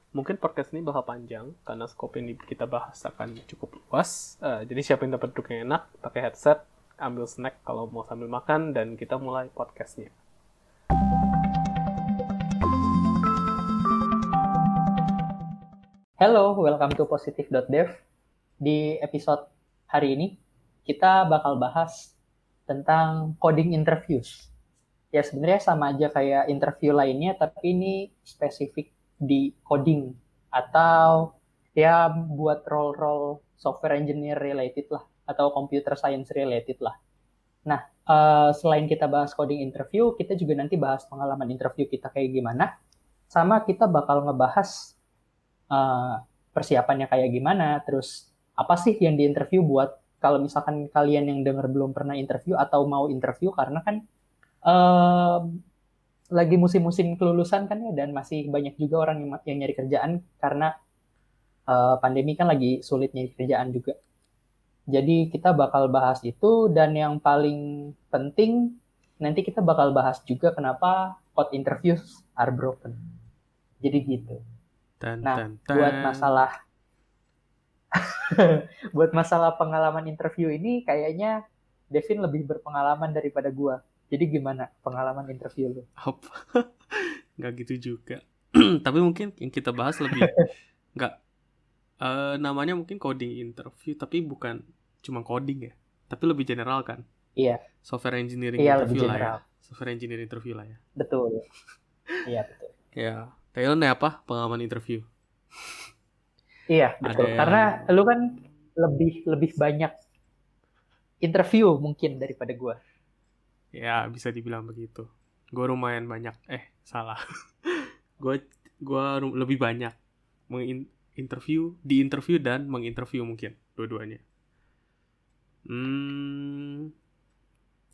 Mungkin podcast ini bakal panjang karena skop yang kita bahas akan cukup luas. Jadi siapin tempat duduk yang enak, pakai headset, ambil snack kalau mau sambil makan, dan kita mulai podcastnya. Hello, welcome to positive.dev. Di episode hari ini, kita bakal bahas tentang coding interviews. Ya sebenarnya sama aja kayak interview lainnya, tapi ini spesifik di coding. Atau ya buat role-role software engineer related lah, atau computer science related lah. Nah, selain kita bahas coding interview, kita juga nanti bahas pengalaman interview kita kayak gimana. Sama kita bakal ngebahas persiapannya kayak gimana, terus apa sih yang diinterview buat kalau misalkan kalian yang dengar belum pernah interview atau mau interview, karena kan lagi musim-musim kelulusan kan ya, dan masih banyak juga orang yang nyari kerjaan karena pandemi kan lagi sulit nyari kerjaan juga. Jadi kita bakal bahas itu, dan yang paling penting nanti kita bakal bahas juga kenapa code interviews are broken. Jadi gitu. Nah, buat masalah pengalaman interview ini kayaknya Devin lebih berpengalaman daripada gua. Jadi gimana pengalaman interview lu? Nggak gitu juga. Tapi mungkin yang kita bahas lebih nggak namanya mungkin coding interview, tapi bukan cuma coding ya, tapi lebih general kan. Iya. Software engineering interview lah ya. Software engineering interview lah ya. Betul. Iya betul. Ya, Taylor apa pengalaman interview? Iya betul. Karena lu kan lebih banyak interview mungkin daripada gua. Ya bisa dibilang begitu. Gue lumayan banyak. Salah. Gue lebih banyak diinterview dan menginterview mungkin dua-duanya.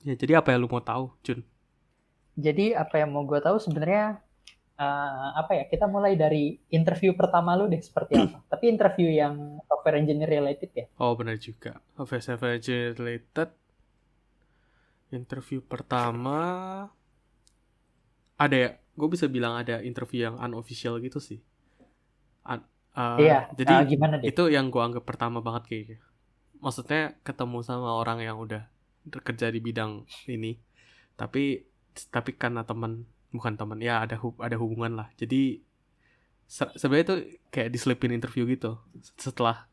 Ya jadi apa yang lu mau tahu, Jun? Jadi apa yang mau gue tahu sebenarnya kita mulai dari interview pertama lu deh, seperti apa. Tapi interview yang software engineer related ya. Oh benar juga. Software engineer related. Interview pertama ada ya. Gue bisa bilang ada interview yang unofficial gitu sih. Jadi gimana deh? Itu yang gue anggap pertama banget kayaknya. Maksudnya ketemu sama orang yang udah kerja di bidang ini, tapi karena bukan teman ya, ada hubungan lah. Jadi sebenarnya itu kayak diselipin interview gitu. Setelah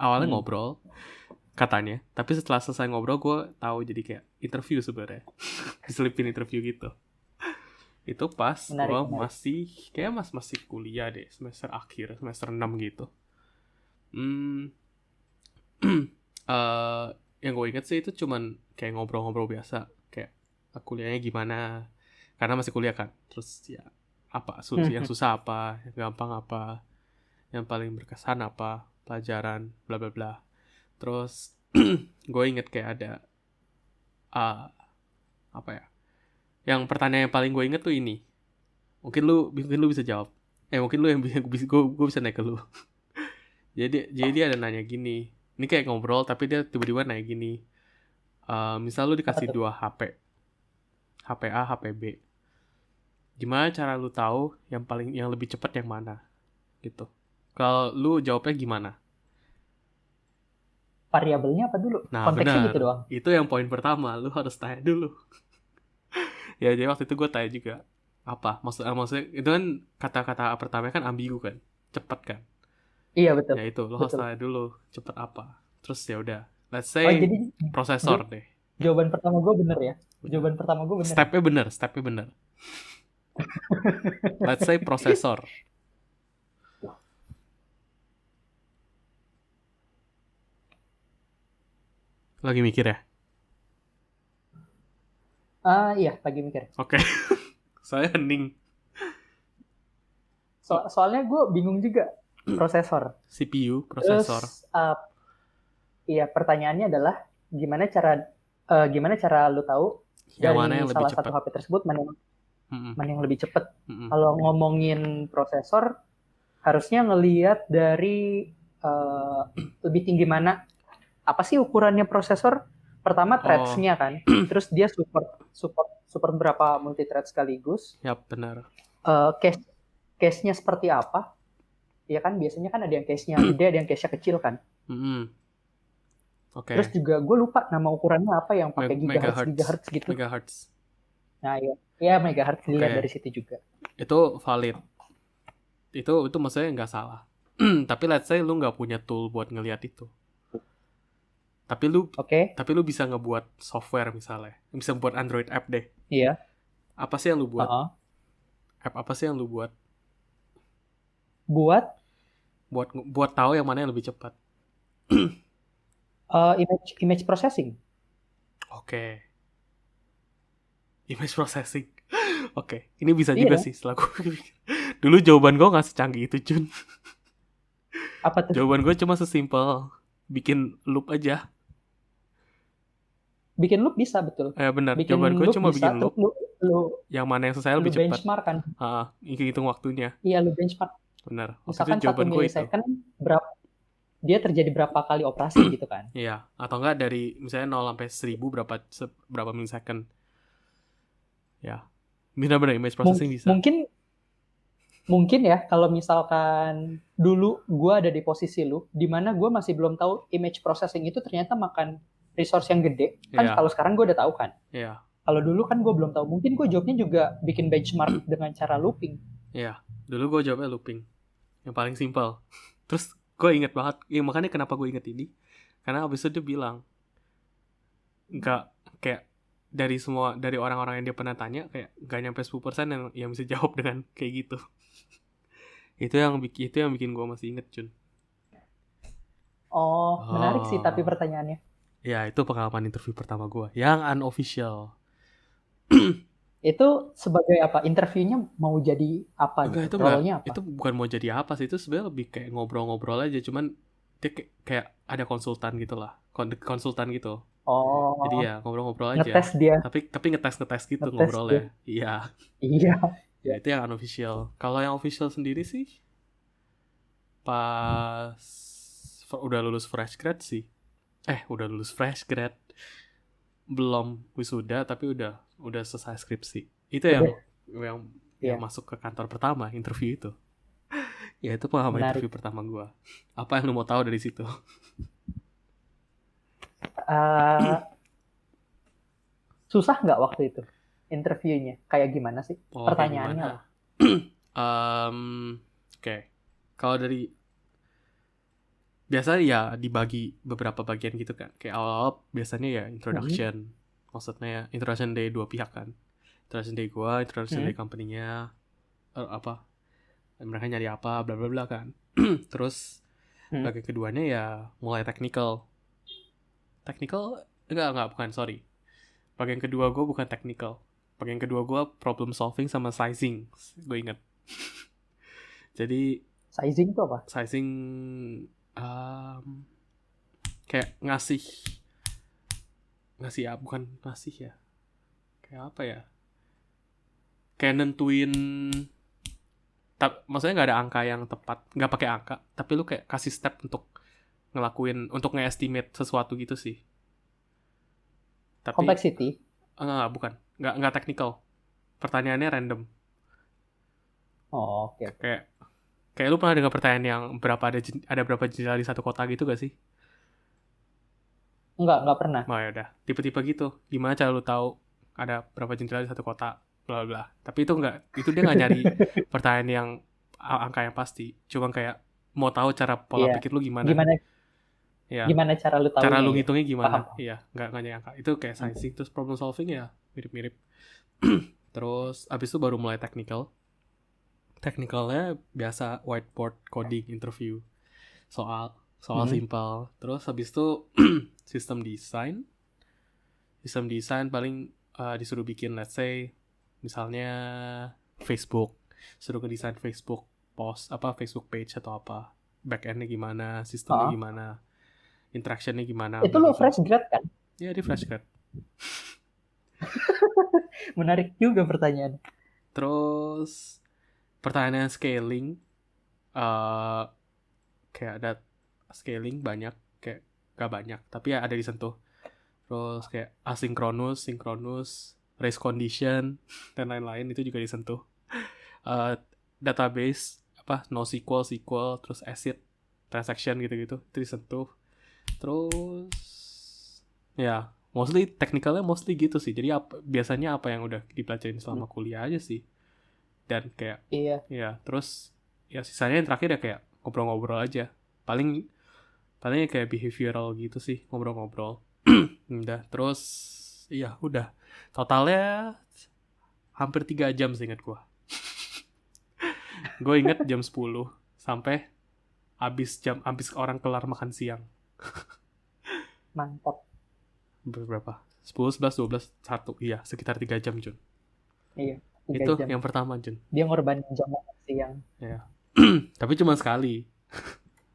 awalnya ngobrol katanya, tapi setelah selesai ngobrol gue tahu jadi kayak interview sebenarnya. Diselipin interview gitu. Itu pas gue masih kuliah deh, semester akhir, semester 6 gitu. Yang gue inget sih itu cuman kayak ngobrol-ngobrol biasa, kayak kuliahnya gimana, karena masih kuliah kan. Terus ya apa yang susah apa, yang gampang apa, yang paling berkesan apa, pelajaran bla bla bla. Terus gue inget kayak ada yang pertanyaan yang paling gue inget tuh ini. Mungkin lu bisa jawab. Mungkin lu yang gue bisa naik ke lu. Jadi dia ada nanya gini. Ini kayak ngobrol tapi dia tiba-tiba nanya gini. Misal lu dikasih 2 HP. HP A, HP B. Gimana cara lu tahu yang lebih cepat yang mana? Gitu. Kalau lu jawabnya gimana? Variabelnya apa dulu? Nah, konteksnya benar. Gitu doang. Itu yang poin pertama, lu harus tanya dulu. Ya, jadi waktu itu gue tanya juga. Apa? Maksudnya itu kan kata-kata pertama kan ambigu kan? Cepat kan? Iya, betul. Ya itu, lo harus tanya dulu cepat apa. Terus ya udah, let's say jadi prosesor deh. Jawaban pertama gue bener ya? Jawaban pertama gue bener. Stepnya bener. Let's say prosesor. Lagi mikir ya? Iya, lagi mikir. Oke. Saya hening. Soalnya gue bingung juga. Prosesor. CPU, prosesor. Terus, iya, pertanyaannya adalah gimana cara lu tahu yang dari mana yang salah lebih satu HP tersebut mana yang lebih cepat. Kalau ngomongin prosesor, harusnya ngelihat dari lebih tinggi mana. Apa sih ukurannya prosesor? Pertama threads-nya kan. Terus dia support berapa multi thread sekaligus. Ya benar. case-nya seperti apa. Ya kan biasanya kan ada yang case-nya gede, ada yang case-nya kecil kan. Oke. Terus juga gue lupa nama ukurannya apa yang pakai gigahertz gitu. Megahertz. Nah ya megahertz dilihat dari situ juga. Itu valid. Itu maksudnya nggak salah. Tapi let's say lu nggak punya tool buat ngelihat itu. Tapi lu bisa ngebuat software misalnya. Bisa buat Android app deh. Iya. Apa sih yang lu buat? App apa sih yang lu buat? Buat tahu yang mana yang lebih cepat. Image processing. Oke. Image processing. Oke. Ini bisa juga sih setelah gue pikir. Dulu jawaban gue nggak secanggih itu, Jun. Apa tuh? Jawaban gue cuma sesimpel bikin loop aja. Bikin loop bisa, betul. Benar. Jawaban gue cuma bikin loop. Yang mana yang selesai lebih cepat. Benchmark kan. Hitung waktunya. Iya, lu benchmark. Benar. Misalkan 1 milisecond berapa dia terjadi berapa kali operasi gitu kan. Iya, atau enggak dari misalnya 0 sampai 1000 berapa milisecond. Ya. Benar-benar image processing bisa. Mungkin ya kalau misalkan dulu gue ada di posisi lu, di mana gue masih belum tahu image processing itu ternyata makan resource yang gede. Kan kalau sekarang gue udah tahu kan. Iya. Kalau dulu kan gue belum tahu. Mungkin gue jawabnya juga bikin benchmark dengan cara looping. Iya. Dulu gue jawabnya looping. Yang paling simpel. Terus gue inget banget. Ya, makanya kenapa gue inget ini. Karena abis itu dia bilang. Enggak. Kayak dari orang-orang yang dia pernah tanya. Kayak gak nyampe 10% yang bisa jawab dengan kayak gitu. Itu yang bikin gue masih inget, Jun. Menarik sih tapi pertanyaannya. Ya, itu pengalaman interview pertama gue. Yang unofficial. Itu sebagai apa? Interviewnya mau jadi apa? Enggak, gitu? Role-nya apa? Itu bukan mau jadi apa sih. Itu sebenarnya lebih kayak ngobrol-ngobrol aja. Cuman dia kayak ada konsultan gitu lah. Konsultan gitu. Jadi ya ngobrol-ngobrol aja. Ngetes dia. Tapi ngetes gitu ngobrolnya. Iya. Ya, itu yang unofficial. Kalau yang official sendiri sih pas udah lulus fresh grad sih. Udah lulus fresh grad. Belum wisuda tapi udah selesai skripsi. Itu yang masuk ke kantor pertama, interview itu. Ya, itu pengalaman interview pertama gue. Apa yang lu mau tahu dari situ? Susah nggak waktu itu interviewnya? Kayak gimana sih? Pertanyaannya? Oke. Kalau dari biasa ya dibagi beberapa bagian gitu kan. Kayak awal-awal biasanya ya introduction. Maksudnya introduction dari dua pihak kan. Introduction dari gue, introduction dari company-nya. Apa? Mereka nyari apa, bla bla bla kan. Terus bagian keduanya ya mulai technical. Bukan, sorry. Bagian kedua gue bukan technical. Bagian kedua gue problem solving sama sizing. Gue inget. Jadi sizing itu apa? Sizing kayak ngasih ya, bukan ngasih ya. Kayak apa ya? Kayak nentuin maksudnya nggak ada angka yang tepat, nggak pakai angka, tapi lu kayak kasih step untuk ngelakuin, untuk nge-estimate sesuatu gitu sih. Tapi complexity? Bukan, nggak technical. Pertanyaannya random. Oke. Kayak lu pernah dengar pertanyaan yang ada berapa jendela di satu kota gitu gak sih? Nggak pernah. Ya udah, tipe-tipe gitu. Gimana cara lu tahu ada berapa jendela di satu kota? Bla bla. Tapi itu dia nggak nyari pertanyaan yang angka yang pasti. Cuma kayak mau tahu cara pola pikir lu gimana. Gimana cara lu tahu? Cara lu ngitungnya gimana? Iya, nggak nyari angka. Itu kayak sizing. Terus problem solving ya mirip-mirip. Terus abis itu baru mulai technical. Technicalnya biasa whiteboard coding interview. Soal simple. Terus habis itu system design paling disuruh bikin, let's say misalnya Facebook, suruh ngedesain Facebook post, Facebook page atau apa, backendnya gimana, sistemnya gimana, interactionnya gimana. Itu lo fresh grad kan? Iya, di fresh grad. Menarik juga pertanyaan. Terus pertanyaan scaling, kayak ada scaling banyak, kayak gak banyak, tapi ya ada disentuh. Terus kayak asinkronus, sinkronus, race condition, dan lain-lain itu juga disentuh. database apa NoSQL, SQL, terus ACID, transaction gitu-gitu itu disentuh. Terus ya mostly technicalnya mostly gitu sih. Jadi biasanya apa yang udah dipelajarin selama kuliah aja sih. Dan kayak Iya. ya terus ya sisanya yang terakhir ya kayak ngobrol-ngobrol aja. Paling kayak behavioral gitu sih, ngobrol-ngobrol. Udah, terus iya udah. Totalnya hampir 3 jam seingat gua. Gue inget jam 10 sampai habis orang kelar makan siang. Mantap. Berapa? 10, 11, 12, 1. Iya, sekitar 3 jam, Jun. Iya, 3 Itu jam. yang pertama, Jun. Dia ngorbanin jam makan siang. Ya. Tapi cuma sekali.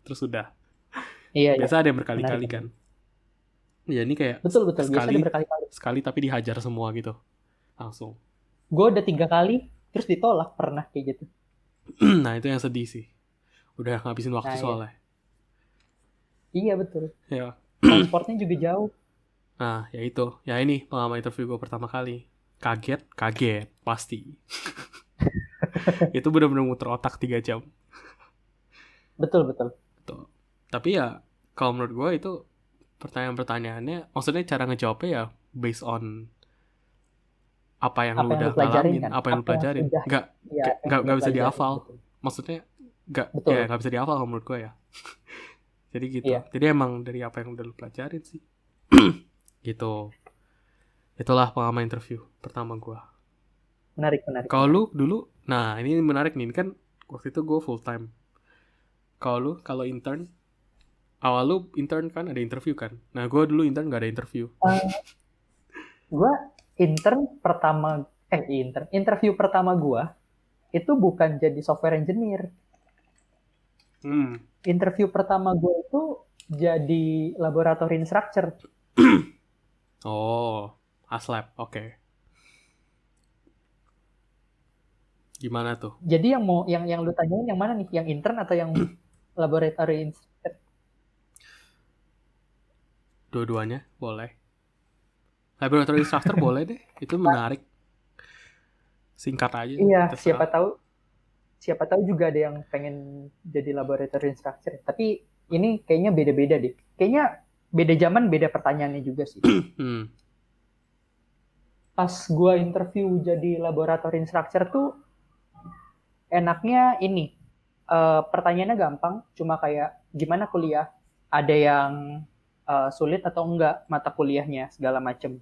Terus udah. Iya, Biasa ada yang berkali-kali menarik. kan. Ya ini kayak Betul. Biasa sekali, ada berkali-kali. sekali tapi dihajar semua gitu. Langsung. Gue udah 3 kali, terus ditolak pernah kayak gitu. Nah itu yang sedih sih. Udah ngabisin waktu soalnya. Iya betul. Ya. Transportnya juga jauh. Nah ya itu. Ya ini pengalaman interview gue pertama kali. Kaget pasti. Itu benar-benar muter otak 3 jam. Betul. Tuh. Tapi ya kalau menurut gue itu pertanyaan-pertanyaannya, maksudnya cara ngejawabnya ya based on apa yang lu udah ngalamin, kan? apa yang lu pelajarin. Nggak bisa dihafal. Betul. Maksudnya Betul. nggak bisa dihafal kalau menurut gue ya. Jadi gitu. Iya. Jadi emang dari apa yang udah lu pelajarin sih. Gitu. Itulah pengalaman interview pertama gue. Menarik. Kalau lu dulu, nah ini menarik nih, kan waktu itu gue full time. Kalau intern, awal lu intern kan ada interview kan? Nah gue dulu intern nggak ada interview. Gue interview pertama gue itu bukan jadi software engineer. Interview pertama gue itu jadi laboratory instructor. Oh, ASLab, oke. Gimana tuh? Jadi yang lu tanyain yang mana nih? Yang intern atau yang laboratory instructor? Dua-duanya boleh. Laboratory instructor boleh deh, itu menarik. Singkat aja. Iya, terserah. siapa tahu juga ada yang pengen jadi laboratory instructor. Tapi ini kayaknya beda-beda deh. Kayaknya beda zaman, beda pertanyaannya juga sih. Pas gue interview jadi laboratory instructor tuh enaknya ini, pertanyaannya gampang, cuma kayak gimana kuliah, ada yang sulit atau enggak mata kuliahnya segala macem.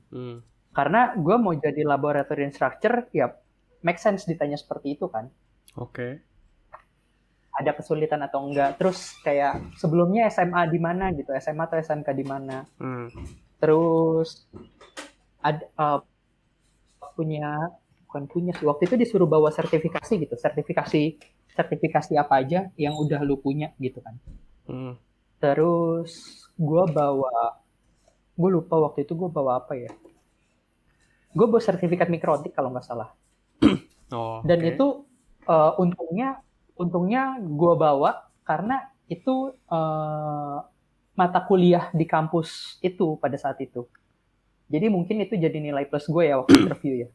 Karena gue mau jadi laboratory instructor, ya make sense ditanya seperti itu kan. Oke. Ada kesulitan atau enggak. Terus kayak sebelumnya SMA di mana gitu, SMA atau SMK di mana. Terus bukan punya sih, waktu itu disuruh bawa sertifikasi gitu, sertifikasi apa aja yang udah lu punya gitu kan. Terus gue lupa waktu itu gue bawa apa ya, gue bawa sertifikat mikrotik kalau nggak salah. Dan itu untungnya gue bawa karena itu mata kuliah di kampus itu pada saat itu. Jadi mungkin itu jadi nilai plus gue ya waktu interview ya.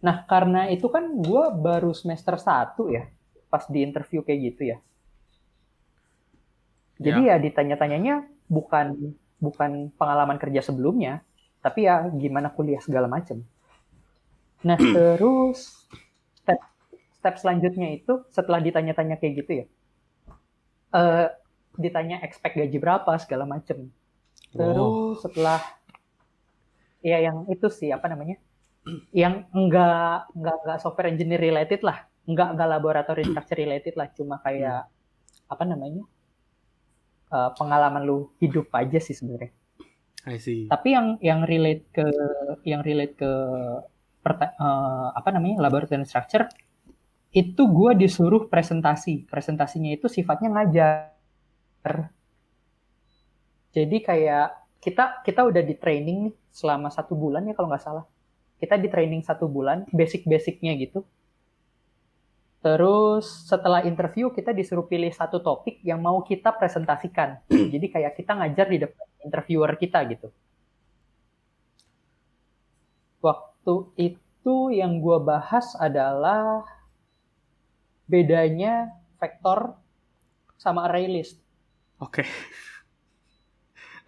Nah karena itu kan gue baru semester 1 ya pas di interview kayak gitu ya. Jadi ya ditanya-tanyanya bukan pengalaman kerja sebelumnya, tapi ya gimana kuliah segala macam. Nah terus step selanjutnya itu setelah ditanya-tanya kayak gitu ya, ditanya expect gaji berapa segala macam. Terus setelah ya yang itu sih apa namanya, yang enggak software engineer related lah, enggak laboratory structure related lah, cuma kayak apa namanya, pengalaman lu hidup aja sih sebenarnya. I see. Tapi yang relate ke apa namanya, laboratory structure itu gue disuruh presentasinya itu sifatnya ngajar. Jadi kayak kita udah di training nih selama 1 bulan ya kalau nggak salah. Kita di training 1 bulan, basic-basicnya gitu. Terus setelah interview kita disuruh pilih 1 topik yang mau kita presentasikan. Jadi kayak kita ngajar di depan interviewer kita gitu. Waktu itu itu yang gue bahas adalah bedanya vektor sama array list. Oke.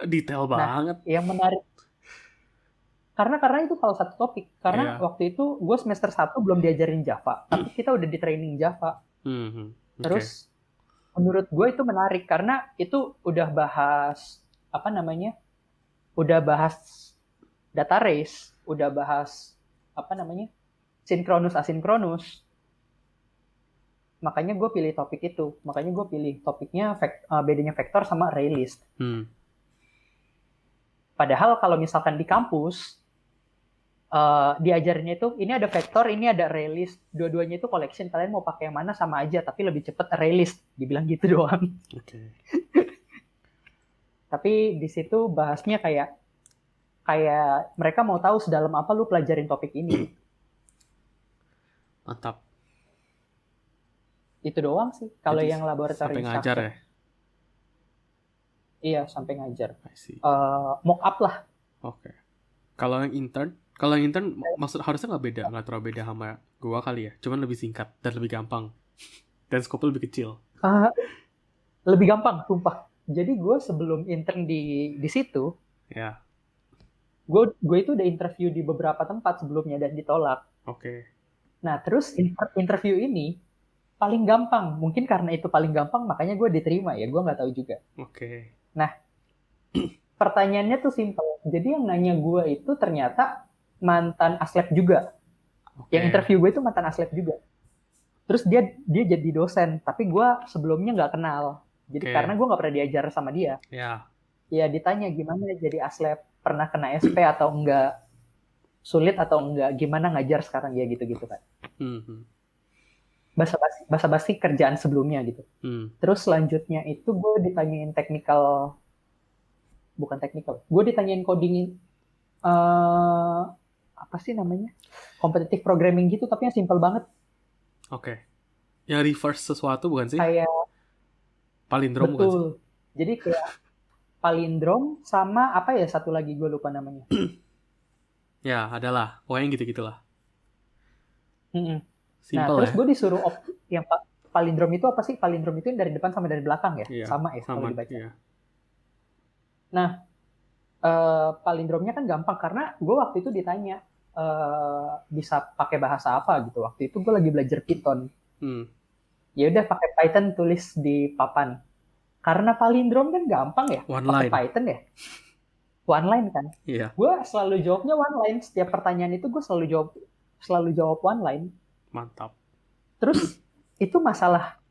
Detail Nah, banget. yang menarik karena itu salah satu topik. Karena Iya. waktu itu gue semester 1 belum diajarin Java, tapi kita udah di training Java. Oke. Terus menurut gue itu menarik karena itu udah bahas apa namanya? Udah bahas data race, udah bahas apa namanya? Sinkronus asinkronus. Makanya gue pilih topik itu. Makanya gue pilih topiknya bedanya vektor sama array list. Padahal kalau misalkan di kampus diajarnya itu ini ada vektor, ini ada array list. Dua-duanya itu collection. Kalian mau pakai yang mana sama aja, tapi lebih cepat array list. Dibilang gitu doang. Oke. Tapi di situ bahasnya kayak mereka mau tahu sedalam apa lu pelajarin topik ini. Mantap. Itu doang sih. Kalau Jadi, yang laboratory sampai ngajar ya? Iya, sampai ngajar. I see. Mock up lah. Oke. Kalau yang intern maksud harusnya nggak terlalu beda sama gua kali ya. Cuman lebih singkat dan lebih gampang. Dan skopnya lebih kecil. Lebih gampang, sumpah. Jadi gue sebelum intern di situ, Ya. gue itu udah interview di beberapa tempat sebelumnya dan ditolak. Oke. Nah, terus interview ini paling gampang. Mungkin karena itu paling gampang, makanya gue diterima ya. Gue nggak tahu juga. Oke. Nah, pertanyaannya tuh simpel. Jadi yang nanya gue itu ternyata mantan aslep juga. Oke. Yang interview gue itu mantan aslep juga. Terus dia jadi dosen, tapi gue sebelumnya nggak kenal. Jadi Oke. karena gue nggak pernah diajar sama dia. Ya. Ya ditanya gimana jadi aslep, pernah kena SP atau enggak, sulit atau enggak, gimana ngajar sekarang ya gitu-gitu kan. Basa-basi kerjaan sebelumnya gitu. Terus selanjutnya itu gue ditanyain bukan technical, gue ditanyain coding apa sih namanya, competitive programming gitu, tapi yang simple banget. Oke. Yang reverse sesuatu bukan sih? Kayak palindrom bukan sih? betul. Jadi kayak palindrom sama apa ya, satu lagi gue lupa namanya. Ya, adalah. Pokoknya gitu-gitulah. Nah, terus gue disuruh yang palindrom itu apa sih? Palindrom itu yang dari depan sama dari belakang ya? Iya, sama ya kalau dibaca. Iya. Nah, palindromnya kan gampang karena gue waktu itu ditanya bisa pakai bahasa apa gitu. Waktu itu gue lagi belajar Python. Ya udah pakai Python, tulis di papan. Karena palindrom kan gampang ya, pakai Python ya. One line kan. Iya. Gue selalu jawabnya one line. Setiap pertanyaan itu gue selalu jawab one line. Mantap. Terus itu masalah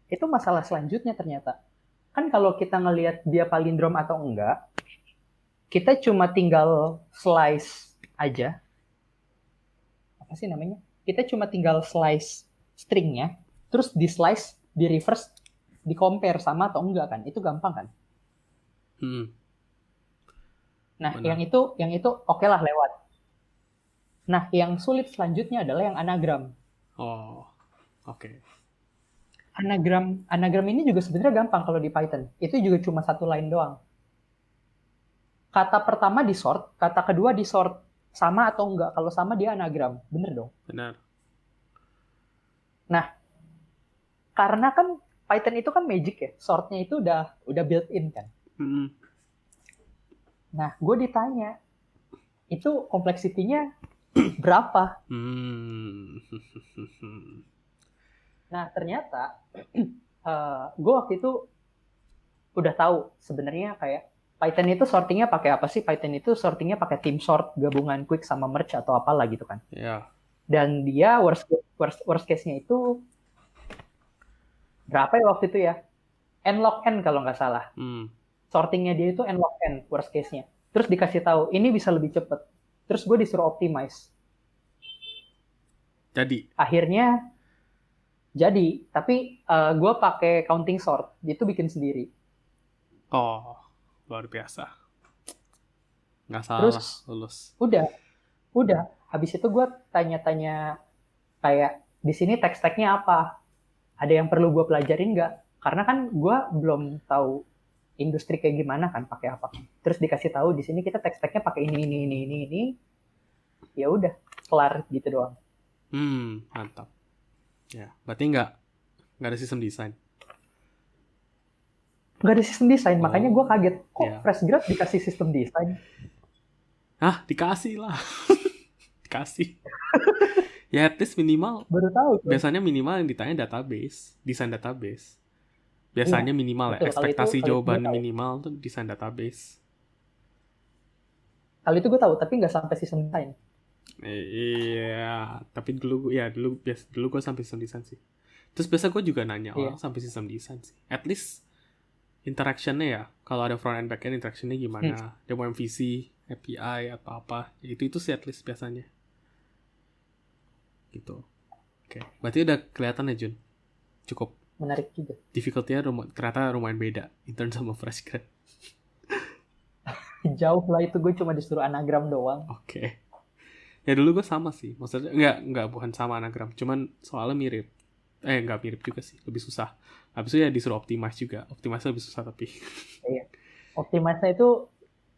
selanjutnya ternyata. Kan kalau kita ngelihat dia palindrom atau enggak, kita cuma tinggal slice aja. Apa sih namanya? Kita cuma tinggal slice stringnya, terus di slice, di reverse, di compare sama atau enggak kan? Itu gampang kan? Nah, benar. yang itu oke lah lewat. Nah, yang sulit selanjutnya adalah yang anagram. Oh, oke. Anagram ini juga sebenarnya gampang kalau di Python. Itu juga cuma satu line doang. Kata pertama di sort, kata kedua di sort. Sama atau enggak? Kalau sama dia anagram. Bener dong? Benar. Nah, karena kan Python itu kan magic ya. Sortnya itu udah built-in kan. Nah, gue ditanya, itu kompleksitinya berapa? Nah, ternyata gue waktu itu udah tahu sebenarnya kayak Python itu sortingnya pakai apa sih? Python itu sortingnya pakai team sort, gabungan quick sama merge atau apalah gitu kan. Iya. Dan dia worst case-nya itu berapa ya waktu itu ya? N log N kalau nggak salah. Sortingnya dia itu N log N worst case-nya. Terus dikasih tahu, ini bisa lebih cepat. Terus gue disuruh optimize. Akhirnya jadi, tapi gue pakai counting sort, itu bikin sendiri. Oh, luar biasa. Nggak salah. Terus, lulus. Udah. Habis itu gue tanya-tanya kayak di sini tag-tagnya apa? Ada yang perlu gue pelajarin nggak? Karena kan gue belum tahu industri kayak gimana kan, pakai apa. Terus dikasih tahu di sini kita tag-tagnya pakai ini. Ya udah, kelar gitu doang. Mantap. Ya, berarti nggak ada sistem desain. Nggak ada sistem desain, Oh, makanya gue kaget. Kok ya. fresh grad dikasih sistem desain? Dikasih lah. Dikasih. Ya, at least minimal. Baru tahu tuh. Biasanya minimal yang ditanya database, desain database. Biasanya Iya, minimal ya, betul. ekspektasi Kalau itu gue jawaban tahu. minimal tuh desain database. Kalau itu gue tahu, tapi nggak sampai sistem desain. Iya, tapi dulu gue sampai sistem desain sih. Terus biasa gue juga nanya Iya. orang sampai sistem desain sih. At least interaction-nya ya, kalau ada front end back end interaction-nya gimana? Dia mau MVC, API atau apa? Itu sih at least biasanya. Gitu. Oke, berarti udah kelihatan ya Jun. Cukup Menarik juga. difficulty-nya ternyata lumayan beda in terms sama fresh grad. Jauh lah itu, gue cuma disuruh anagram doang. Oke. Ya dulu gue sama sih. Maksudnya enggak bukan sama anagram, cuman soalnya mirip. Enggak mirip juga sih, lebih susah. Habis itu ya disuruh optimize juga. Optimize lebih susah tapi. Iya. Optimize itu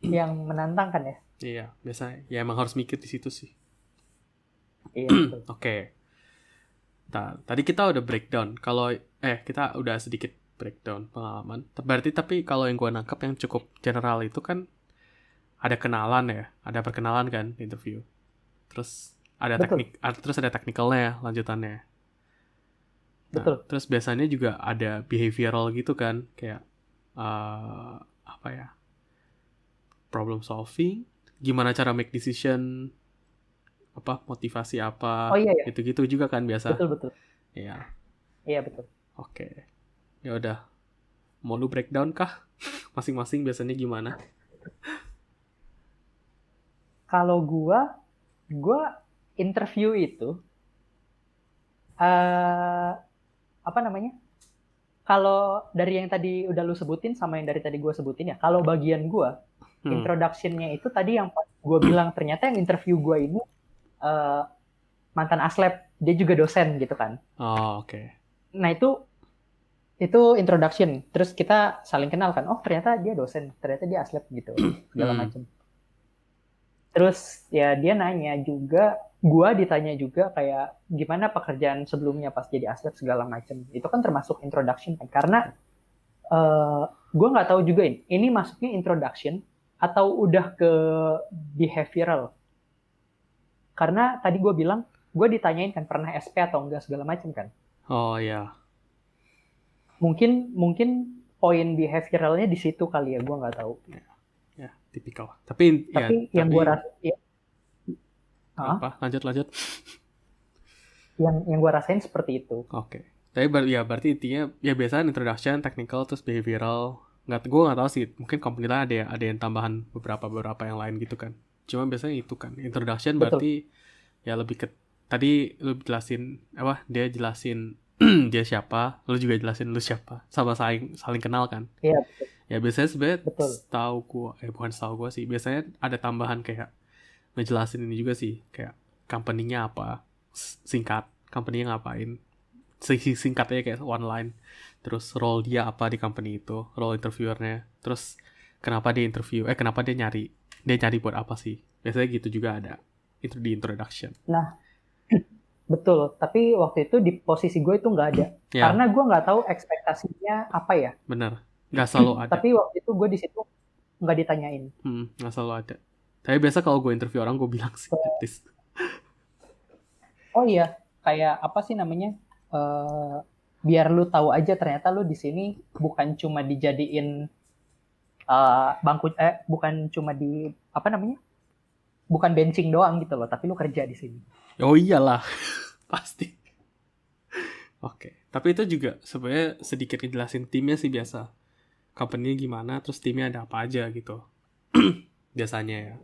yang menantangkan ya. Iya, biasa. Ya emang harus mikir di situ sih. Iya, betul. Oke. Tadi kita udah breakdown. Kita udah sedikit breakdown pengalaman. Berarti tapi kalau yang gue nangkep yang cukup general itu kan ada kenalan ya, ada perkenalan kan interview. Terus ada Betul. terus ada technicalnya ya, lanjutannya. Nah, Betul. terus biasanya juga ada behavioral gitu kan, kayak apa ya? Problem solving, gimana cara make decision, motivasi apa, Oh iya ya. gitu-gitu juga kan biasa. Betul. Iya. Iya, betul. Oke. Ya udah. Mau lu breakdown kah? Masing-masing biasanya gimana? Kalau gue interview itu apa namanya? Kalau dari yang tadi udah lu sebutin sama yang dari tadi gue sebutin ya, kalau bagian gue introduction-nya itu tadi yang gue bilang ternyata yang interview gue ini mantan aslep, dia juga dosen gitu kan. Oh, oke. Nah itu introduction, terus kita saling kenal kan. Oh ternyata dia dosen, ternyata dia aslep gitu, segala macam. Terus ya dia nanya juga, gue ditanya juga kayak gimana pekerjaan sebelumnya pas jadi aslep segala macam. Itu kan termasuk introduction kan, karena gue nggak tahu juga ini masuknya introduction atau udah ke behavioral. Karena tadi gue bilang, gue ditanyain kan pernah SP atau enggak segala macam kan. Oh ya. Mungkin poin behavioralnya di situ kali ya, gue nggak tahu. Ya, tipikal. Tapi yang gue rasa apa? Lanjut. Yang gue rasain seperti itu. Oke. Tapi berarti intinya ya biasanya introduction, technical, terus behavioral. Gue nggak tahu sih. Mungkin company lain ada yang tambahan beberapa yang lain gitu kan. Cuma biasanya itu kan. Introduction berarti ya lebih ke tadi lu jelasin dia jelasin dia siapa, lu juga jelasin lu siapa, sama saling kenal kan. Iya, betul. Ya biasanya sebenarnya bukan setahu gue sih, biasanya ada tambahan kayak ngejelasin ini juga sih, kayak company-nya apa, singkat, company-nya ngapain, singkatnya kayak one line, terus role dia apa di company itu, role interviewernya, terus kenapa dia nyari buat apa sih, biasanya gitu juga ada itu di introduction. Nah, betul. Tapi waktu itu di posisi gue itu nggak ada, karena gue nggak tahu ekspektasinya apa ya. Bener. Nggak selalu ada. Tapi waktu itu gue di situ nggak ditanyain. Nggak selalu ada. Tapi biasa kalau gue interview orang gue bilang sih. Oh iya, kayak apa sih namanya? Biar lu tahu aja ternyata lu di sini bukan cuma dijadiin bukan cuma di apa namanya? Bukan benching doang gitu loh, tapi lu kerja di sini. Oh iyalah, pasti. Oke. Tapi itu juga sebenarnya sedikit ngejelasin timnya sih biasa. Company gimana, terus timnya ada apa aja gitu. Biasanya ya.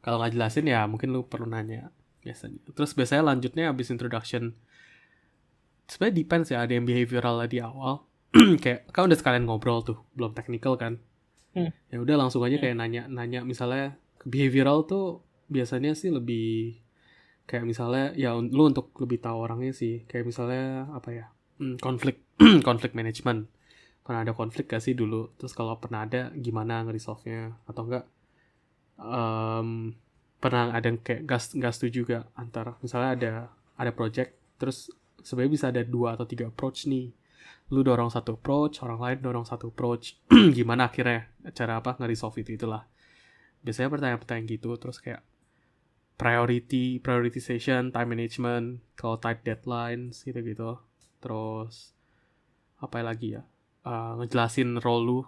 Kalau nggak jelasin ya mungkin lu perlu nanya biasanya. Terus biasanya lanjutnya abis introduction. Sebenarnya depends ya, ada yang behavioral di awal. Kayak kan udah sekalian ngobrol tuh, belum technical kan. Ya udah langsung aja kayak nanya misalnya behavioral tuh biasanya sih lebih kayak misalnya ya lu untuk lebih tahu orangnya sih, kayak misalnya apa ya, konflik management, pernah ada konflik gak sih dulu, terus kalau pernah ada gimana nge-resolve-nya, atau enggak pernah ada kayak gas setuju juga antara misalnya ada ada project, terus sebenarnya bisa ada 2 atau 3 approach nih. Lu dorong satu approach, orang lain dorong satu approach. Gimana akhirnya cara apa nge-resolve itulah. Biasanya pertanyaan-pertanyaan gitu, terus kayak prioritization, time management, kalau tight deadlines gitu-gitu. Terus apa lagi ya? Ngejelasin role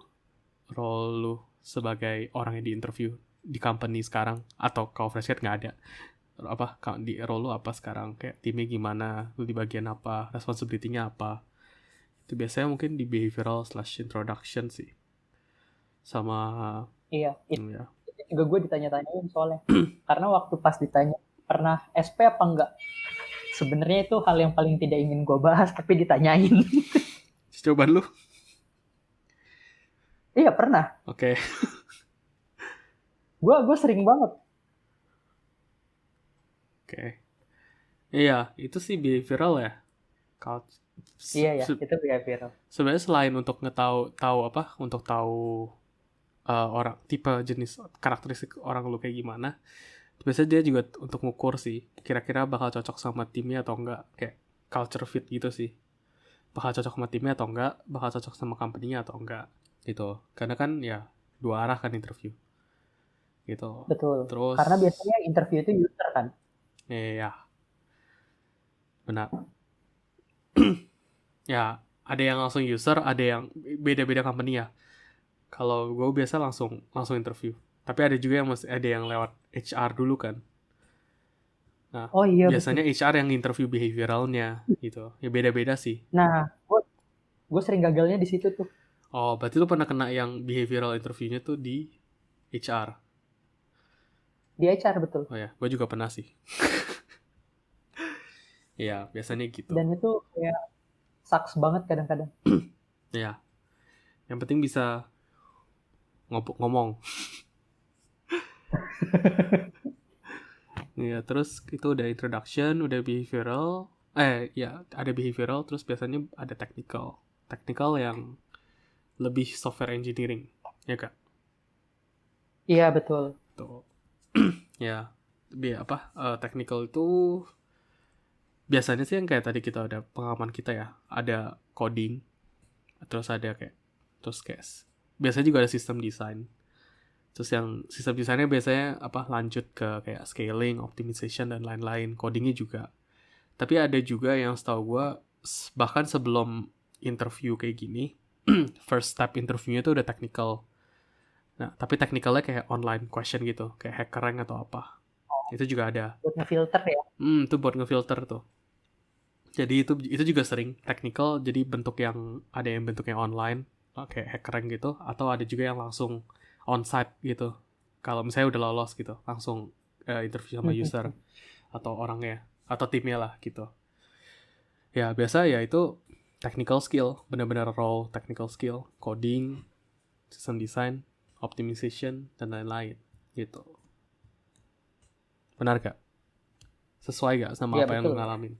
lu sebagai orang yang di interview di company sekarang, atau kalau fresh grad nggak ada apa di role lu apa sekarang, kayak timnya gimana, lu di bagian apa, responsibility-nya apa. Itu biasanya mungkin di behavioral / introduction sih. Sama Iya, itu ya. juga gue ditanya-tanyain soalnya. Karena waktu pas ditanya pernah SP apa enggak, sebenarnya itu hal yang paling tidak ingin gue bahas tapi ditanyain. Cobaan lu? Iya pernah. Oke. Gue sering banget. Oke. Iya, itu sih behavioral ya. Kalau Iya ya, itu behavioral. sebenarnya selain untuk untuk tahu orang, tipe jenis karakteristik orang lu kayak gimana, biasanya dia juga untuk ngukur sih kira-kira bakal cocok sama timnya atau enggak, kayak culture fit gitu sih, bakal cocok sama timnya atau enggak, bakal cocok sama company-nya atau enggak gitu. Karena kan ya dua arah kan interview gitu. Betul. Terus Karena biasanya interview itu user kan. ya benar. Ya ada yang langsung user, ada yang beda-beda company ya. Kalau gue biasa langsung interview. Tapi ada juga yang ada yang lewat HR dulu kan. Nah, Oh iya biasanya betul. HR yang interview behavioralnya gitu. Ya beda-beda sih. Nah, gue sering gagalnya di situ tuh. Oh, berarti lu pernah kena yang behavioral interviewnya tuh di HR. Di HR betul. Oh ya, gue juga pernah sih. Iya, biasanya gitu. Dan itu kayak sucks banget kadang-kadang. Ya, yang penting bisa ngomong. Ya, terus itu udah introduction, udah behavioral. Ya, ada behavioral, terus biasanya ada technical. Technical yang lebih software engineering, ya kak? Iya betul. Tuh. Ya, technical itu biasanya sih yang kayak tadi kita ada pengalaman kita ya, ada coding, terus kayak biasanya juga ada sistem desain. Terus yang sistem desainnya biasanya lanjut ke kayak scaling, optimization dan lain-lain. Codingnya juga. Tapi ada juga yang setahu gue bahkan sebelum interview kayak gini, first step interviewnya itu udah technical. Nah, tapi technicalnya kayak online question gitu, kayak hacker rank atau apa. Itu juga ada. Buat ngefilter ya. Itu buat ngefilter tuh. Jadi itu juga sering technical, jadi ada yang bentuknya online, kayak hacker rank gitu, atau ada juga yang langsung onsite gitu. Kalau misalnya udah lolos gitu, langsung interview sama user atau orangnya atau timnya lah gitu. Ya biasa ya itu technical skill, benar-benar raw technical skill, coding, system design, optimization dan lain-lain gitu. Benar gak? Sesuai gak sama Iya apa yang lu betul. ngalamin?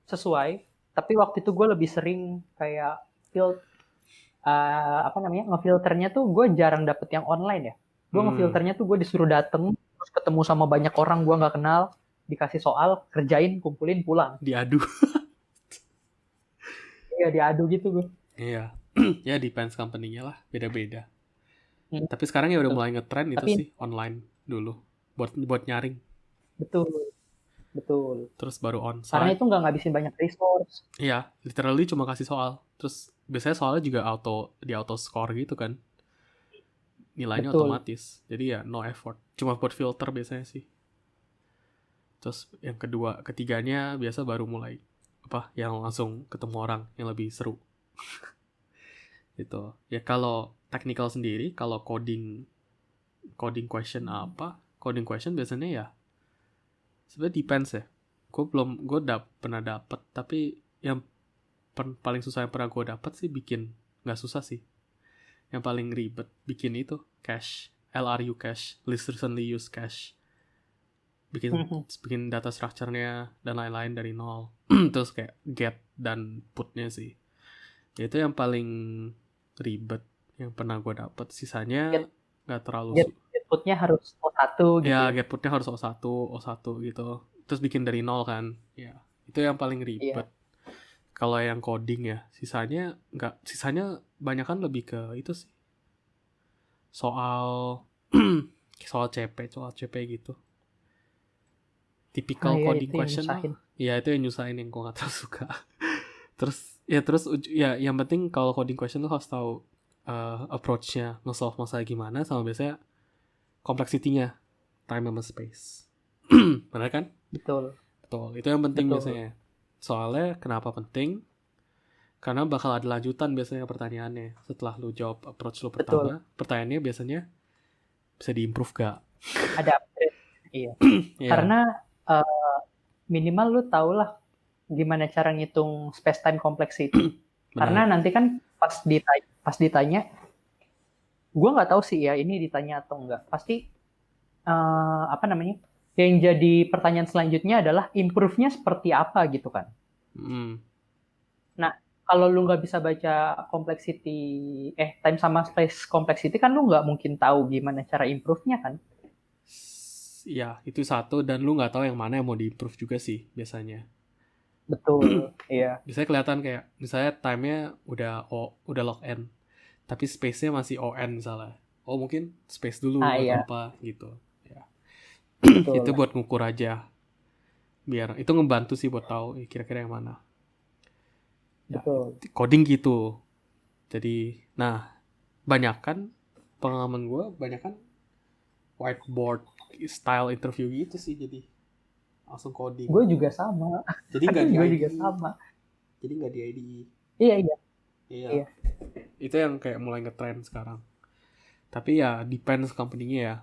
Sesuai. Tapi waktu itu gue lebih sering kayak ngefilternya tuh gue jarang dapet yang online ya. Gue ngefilternya tuh gue disuruh dateng, terus ketemu sama banyak orang gue nggak kenal, dikasih soal, kerjain, kumpulin, pulang. Diadu. Iya diadu gitu gue. Iya. Ya depends company-nya lah, beda-beda. Hmm, Tapi sekarang ya udah betul. mulai ngetrend itu Tapi sih online dulu buat nyaring. betul, betul. Terus baru Karena onsite. itu nggak ngabisin banyak resource. Iya, literally cuma kasih soal. Terus biasanya soalnya juga auto score gitu kan. Nilainya Betul. otomatis. Jadi ya no effort. Cuma buat filter biasanya sih. Terus yang ketiganya biasa baru mulai yang langsung ketemu orang yang lebih seru. Gitu. Ya kalau technical sendiri, kalau coding question coding question biasanya ya sebenarnya depends ya. Gue pernah dapet, tapi yang paling susah yang pernah gue dapet sih nggak susah sih. Yang paling ribet bikin itu cache, LRU cache, list recently used cache. Bikin data structure-nya dan lain-lain dari nol. Terus kayak get dan put-nya sih. Ya, itu yang paling ribet yang pernah gue dapet. Sisanya nggak terlalu outputnya harus O1 gitu Ya ya. outputnya harus O1 gitu. Terus bikin dari nol kan. Ya, itu yang paling Iya. ribet. Kalau yang coding ya, sisanya banyak kan lebih ke itu sih. Soal soal CP gitu. Ah Typical iya, coding itu yang question lah. nyusahin. Ya itu yang nyusahin yang gue gak terlalu suka. terus yang penting kalau coding question tuh harus tahu approach-nya nge-solve masalah gimana, sama biasanya complexity-nya, time sama space. Benar kan? Betul, Betul, itu yang penting betul, biasanya. Soalnya kenapa penting? Karena bakal ada lanjutan biasanya pertanyaannya. Setelah lu jawab approach lu betul. pertama, pertanyaannya biasanya bisa diimprove gak? Ada upgrade. Iya. Iya, Karena eh, minimal lu tau lah gimana cara ngitung space time complexity. Karena benar. nanti kan pas ditanya, gue nggak tahu sih ya ini ditanya atau enggak. Pasti apa namanya? Yang jadi pertanyaan selanjutnya adalah improve-nya seperti apa gitu kan. Hmm. Nah, kalau lu nggak bisa baca complexity, time sama space complexity kan lu nggak mungkin tahu gimana cara improve-nya kan. Ya, itu satu, dan lu nggak tahu yang mana yang mau diimprove juga sih biasanya. Betul, iya, Biasanya kelihatan kayak misalnya time-nya udah log n, tapi space-nya masih on misalnya. Oh, mungkin space dulu ah atau iya, apa gitu. Ya. Itu betul, buat ngukur aja. Biar itu ngebantu sih buat tahu kira-kira yang mana. Ya, betul. coding gitu. Jadi, nah, banyak kan pengalaman gue, banyak kan whiteboard style interview gitu sih, jadi langsung coding. Gue juga sama, Jadi nggak di gue juga IDE. sama. Jadi nggak di IDE. Iya, iya, Iya, iya, itu yang kayak mulai ngetrend sekarang. Tapi ya depends company-nya ya.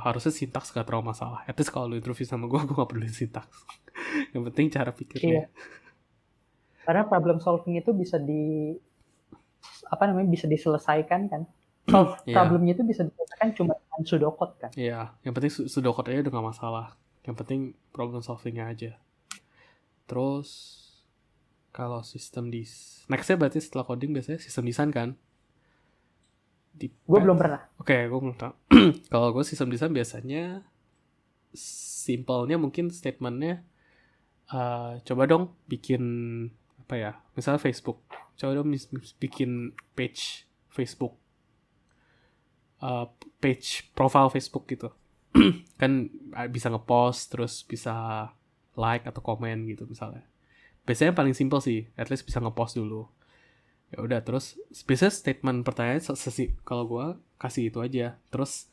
Harusnya sintaks gak terlalu masalah. At least kalau lu interview sama gue gak peduli sintaks. Yang penting cara pikirnya. iya. Karena problem solving itu bisa diselesaikan kan. Solve Iya, problemnya itu bisa diselesaikan cuma dengan pseudocode kan. iya. Yang penting pseudocode aja udah gak masalah. Yang penting problem solvingnya aja. Terus kalau sistem nextnya berarti setelah coding biasanya sistem design kan? Gue belum pernah. Oke, gue belum tahu. Kalau gue sistem design biasanya simpelnya mungkin statementnya, coba dong bikin apa ya, misalnya Facebook, coba dong bikin page Facebook, uh, page profile Facebook gitu. Kan bisa ngepost, terus bisa like atau komen gitu misalnya. Biasanya paling simpel sih, at least bisa ngepost dulu. Ya udah, terus biasanya statement pertanyaan kalau gue kasih itu aja. Terus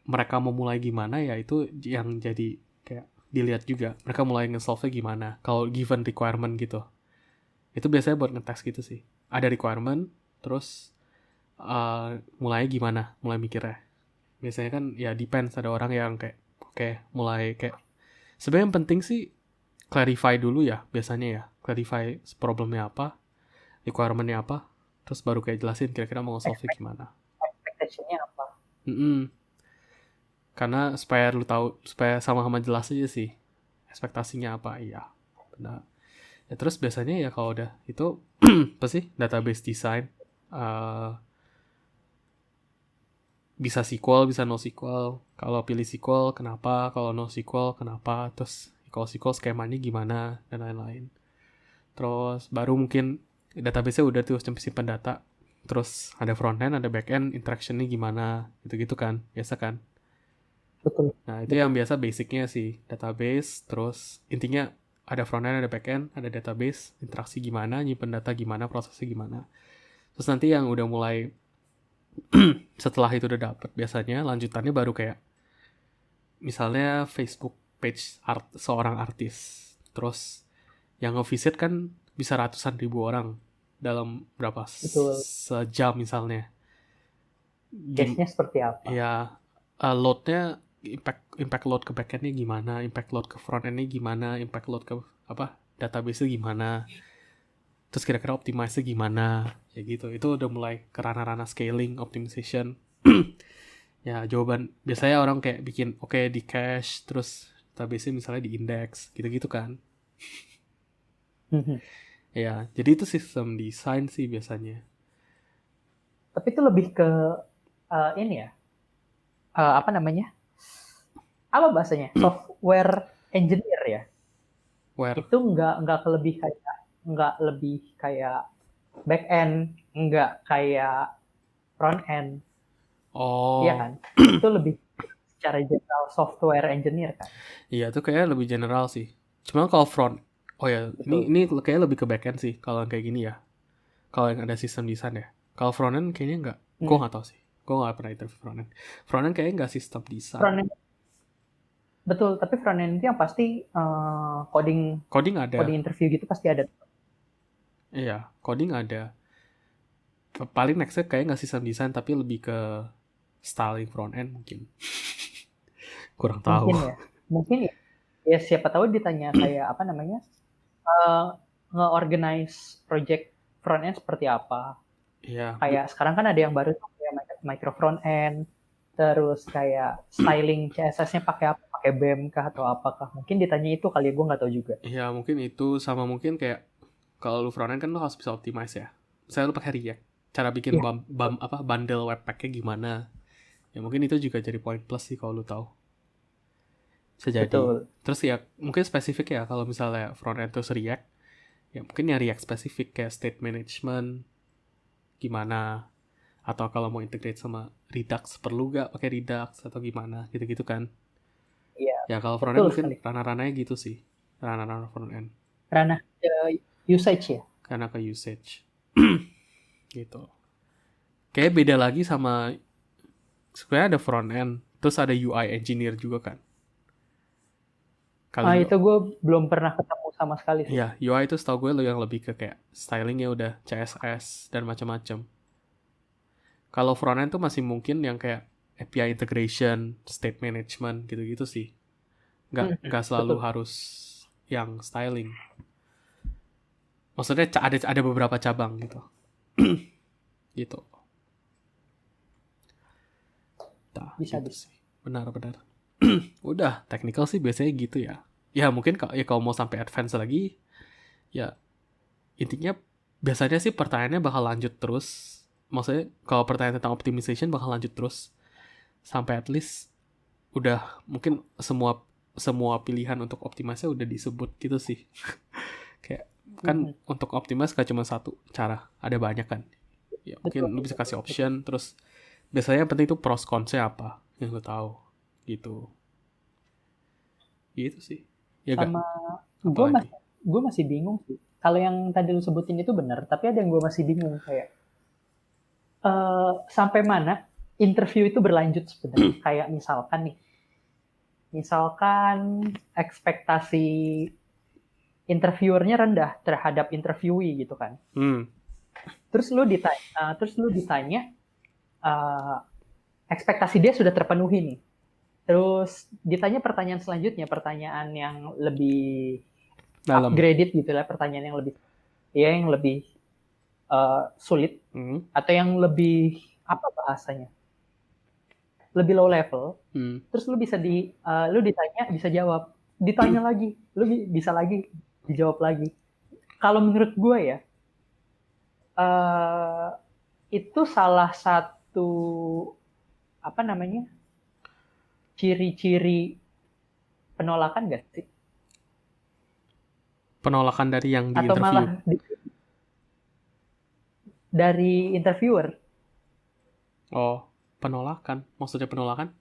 mereka mau mulai gimana ya itu yang jadi kayak dilihat juga. Mereka mulai nge-solve-nya gimana. Kalau given requirement gitu. Itu biasanya buat ngetes gitu sih. Ada requirement, terus mulai gimana, mulai mikirnya. Biasanya kan ya depends, ada orang yang kayak oke, mulai kayak sebenarnya yang penting sih clarify dulu ya biasanya ya. Clarify problemnya apa, requirementnya apa, terus baru kayak jelasin kira-kira mau solve gimana. Expectation-nya apa? Mm-mm. Karena supaya lu tahu, supaya sama-sama jelas aja sih ekspektasinya apa. Iya, benar. Ya terus biasanya ya kalau udah itu apa sih, database design, uh, bisa SQL bisa NoSQL. Kalau pilih SQL kenapa, kalau NoSQL kenapa, terus kalau SQL skemanya gimana dan lain-lain. Terus baru mungkin database-nya udah tuh simpan data, terus ada front end ada back end, interaction-nya gimana gitu-gitu kan, biasa kan. Betul, Nah, itu yang betul. biasa basicnya sih, database, terus intinya ada front end, ada back end, ada database, interaksi gimana, nyimpen data gimana, prosesnya gimana. Terus nanti yang udah mulai setelah itu udah dapet, biasanya lanjutannya baru kayak misalnya Facebook page seorang artis. Terus yang nge-visit kan bisa ratusan ribu orang dalam berapa Betul. sejam misalnya. Case-nya seperti apa? Ya, load-nya, impact load ke backend-nya gimana, impact load ke front-end-nya gimana, impact load ke apa, database-nya gimana, terus kira-kira optimize-nya gimana, ya gitu. Itu udah mulai ke ranah-ranah scaling, optimization. Ya, jawaban biasanya orang kayak bikin oke, di cache, terus database-nya misalnya di index, gitu-gitu kan. Ya, jadi itu sistem desain sih biasanya. Tapi itu lebih ke ini ya, apa namanya? Apa bahasanya? Software engineer ya. Where? Itu nggak lebih kayak back end, nggak kayak front end, iya Oh, kan? Itu lebih secara general software engineer kan. iya tuh kayaknya lebih general sih. Cuma kalau front, oh ya, Betul. ini kayaknya lebih ke backend sih kalau yang kayak gini ya. Kalau yang ada sistem desain ya. Kalau frontend kayaknya nggak. Gue Hmm. nggak tahu sih. Gue nggak pernah interview frontend. Frontend kayaknya nggak sistem desain. Front end, betul. Tapi front end itu yang pasti coding Coding ada. coding interview gitu pasti ada. Iya, coding ada. Paling nextnya kayaknya nggak sistem desain tapi lebih ke styling front end mungkin. Kurang tahu. Mungkin ya, mungkin ya. Ya siapa tahu ditanya kayak apa namanya eh, nge-organize project front end seperti apa. Iya, Kayak sekarang kan ada yang baru tuh kayak micro front end, terus kayak styling CSS-nya pakai apa, pakai BEM kah atau apakah? Mungkin ditanya itu kali ya, gue nggak tahu juga. iya mungkin itu sama mungkin kayak kalau lu front end kan lu harus bisa optimize ya. Misalnya lu pakai React, cara bikin Iya, bundle webpack-nya gimana. Ya mungkin itu juga jadi poin plus sih kalau lu tahu. Bisa jadi. betul. Terus ya mungkin spesifik ya kalau misalnya front end terus React, ya mungkin yang React spesifik kayak state management gimana, atau kalau mau integrate sama Redux perlu gak pakai Redux atau gimana gitu-gitu kan. Iya, Ya kalau front end betul mungkin sekali. ranah-ranahnya gitu sih, ranah-ranah front end Ranah usage ya. karena ke usage gitu. Kayak beda lagi sama sebenarnya ada front end terus ada UI engineer juga kan. Kalau Itu gue belum pernah ketemu sama sekali sih. ya UI itu setahu gue lo yang lebih ke kayak stylingnya udah CSS dan macam-macam. Kalau front end tuh masih mungkin yang kayak API integration, state management gitu-gitu sih. Nggak selalu Betul. harus yang styling. Maksudnya ada beberapa cabang gitu. Gitu. Nah, Bisa gitu bisa. sih. Benar-benar. Udah, technical sih biasanya gitu ya. Ya mungkin kalau mau sampai advance lagi, ya intinya biasanya sih pertanyaannya bakal lanjut terus. Maksudnya kalau pertanyaan tentang optimization bakal lanjut terus sampai at least udah mungkin semua semua pilihan untuk optimasi udah disebut gitu sih. Kayak kan untuk optimize gak cuma satu cara, ada banyak kan. Ya Betul, mungkin lu bisa betul, kasih betul. option terus biasanya yang penting itu pros consnya apa yang lu tahu gitu. Gitu sih. Ya gak? Sama gue Apalagi? masih gue masih bingung sih. Kalau yang tadi lu sebutin itu benar, tapi ada yang gue masih bingung kayak sampai mana interview itu berlanjut sebenarnya. Kayak misalkan ekspektasi interviewernya rendah terhadap interviewee gitu kan. Hmm. Terus lu ditanya uh, ekspektasi dia sudah terpenuhi nih. Terus ditanya pertanyaan selanjutnya, pertanyaan yang lebih Dalam. upgraded gitu lah, pertanyaan yang lebih sulit Hmm. atau yang lebih apa bahasanya, lebih low level. Hmm. Terus lu ditanya bisa jawab, ditanya lagi, lu bisa lagi dijawab lagi. Kalau menurut gue ya, uh, itu salah satu apa namanya ciri-ciri penolakan gak sih? Penolakan dari yang di Atau interview. malah dari interviewer? Oh, penolakan. Maksudnya penolakan?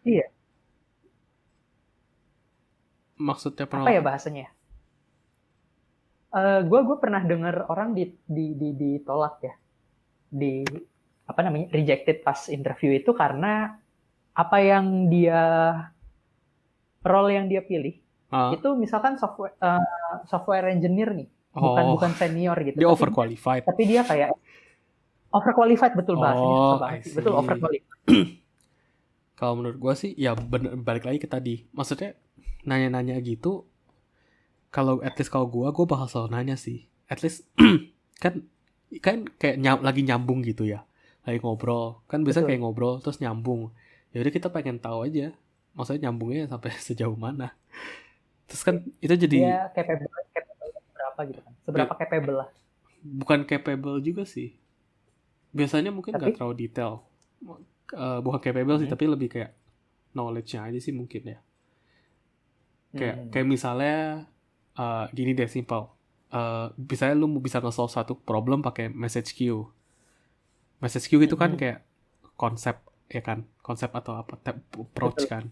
Iya. Maksudnya Apa ya penolakan? bahasanya? Gue pernah dengar orang ditolak ya, di apa namanya rejected pas interview itu karena apa yang role yang dia pilih Ah. itu misalkan software engineer nih, bukan Oh, bukan senior gitu, dia tapi overqualified. tapi dia kayak overqualified, betul, bahasanya susah Oh, I banget sih, betul, see. overqualified. Kalau menurut gue sih, ya bener, balik lagi ke tadi. Maksudnya, nanya-nanya gitu, kalau at least kalau gue bakal selalu nanya sih. At least, kan kan kayak lagi nyambung gitu ya. Lagi ngobrol. Kan biasa kayak Betul. ngobrol, terus nyambung. Ya udah kita pengen tahu aja. Maksudnya nyambungnya sampai sejauh mana. Terus kan itu jadi Dia capable berapa gitu kan, seberapa capable lah. bukan capable juga sih. Biasanya mungkin nggak Tapi terlalu detail. bukan capable sih, tapi lebih kayak knowledge-nya aja sih mungkin ya. Kayak misalnya gini deh, simple. Misalnya lu bisa nge-solve satu problem pakai message queue. Message queue itu kan kayak konsep ya kan, konsep atau apa approach Betul. kan.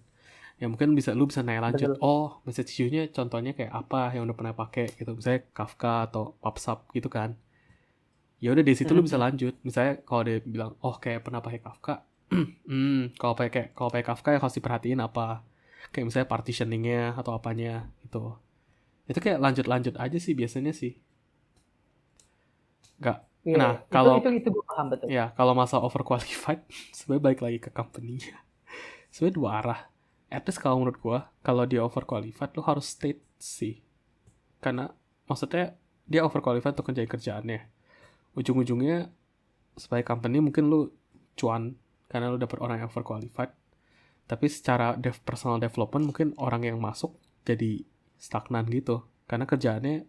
Ya mungkin lu bisa nanya lanjut. Betul. Oh, message queue-nya contohnya kayak apa yang udah pernah pakai gitu. Misalnya Kafka atau PubSub gitu kan. Ya udah dari situ lu bisa lanjut. Misalnya kalau dia bilang, "Oh, kayak pernah pakai Kafka." Kalau pakai Kafka yang harus diperhatiin apa? Kayak misalnya partitioning-nya atau apanya gitu. Itu kayak lanjut-lanjut aja sih biasanya sih. Nggak. Iya, Nah, kalau itu gue paham betul. ya kalau masalah overqualified sebenarnya balik lagi ke company-nya. Sebenarnya dua arah. At least kalau menurut gua, kalau dia overqualified lu harus state sih. Karena maksudnya dia overqualified untuk kerjain kerjaannya. Ujung-ujungnya sebagai company mungkin lu cuan karena lu dapet orang yang overqualified. Tapi secara personal development mungkin orang yang masuk jadi stagnan gitu. Karena kerjaannya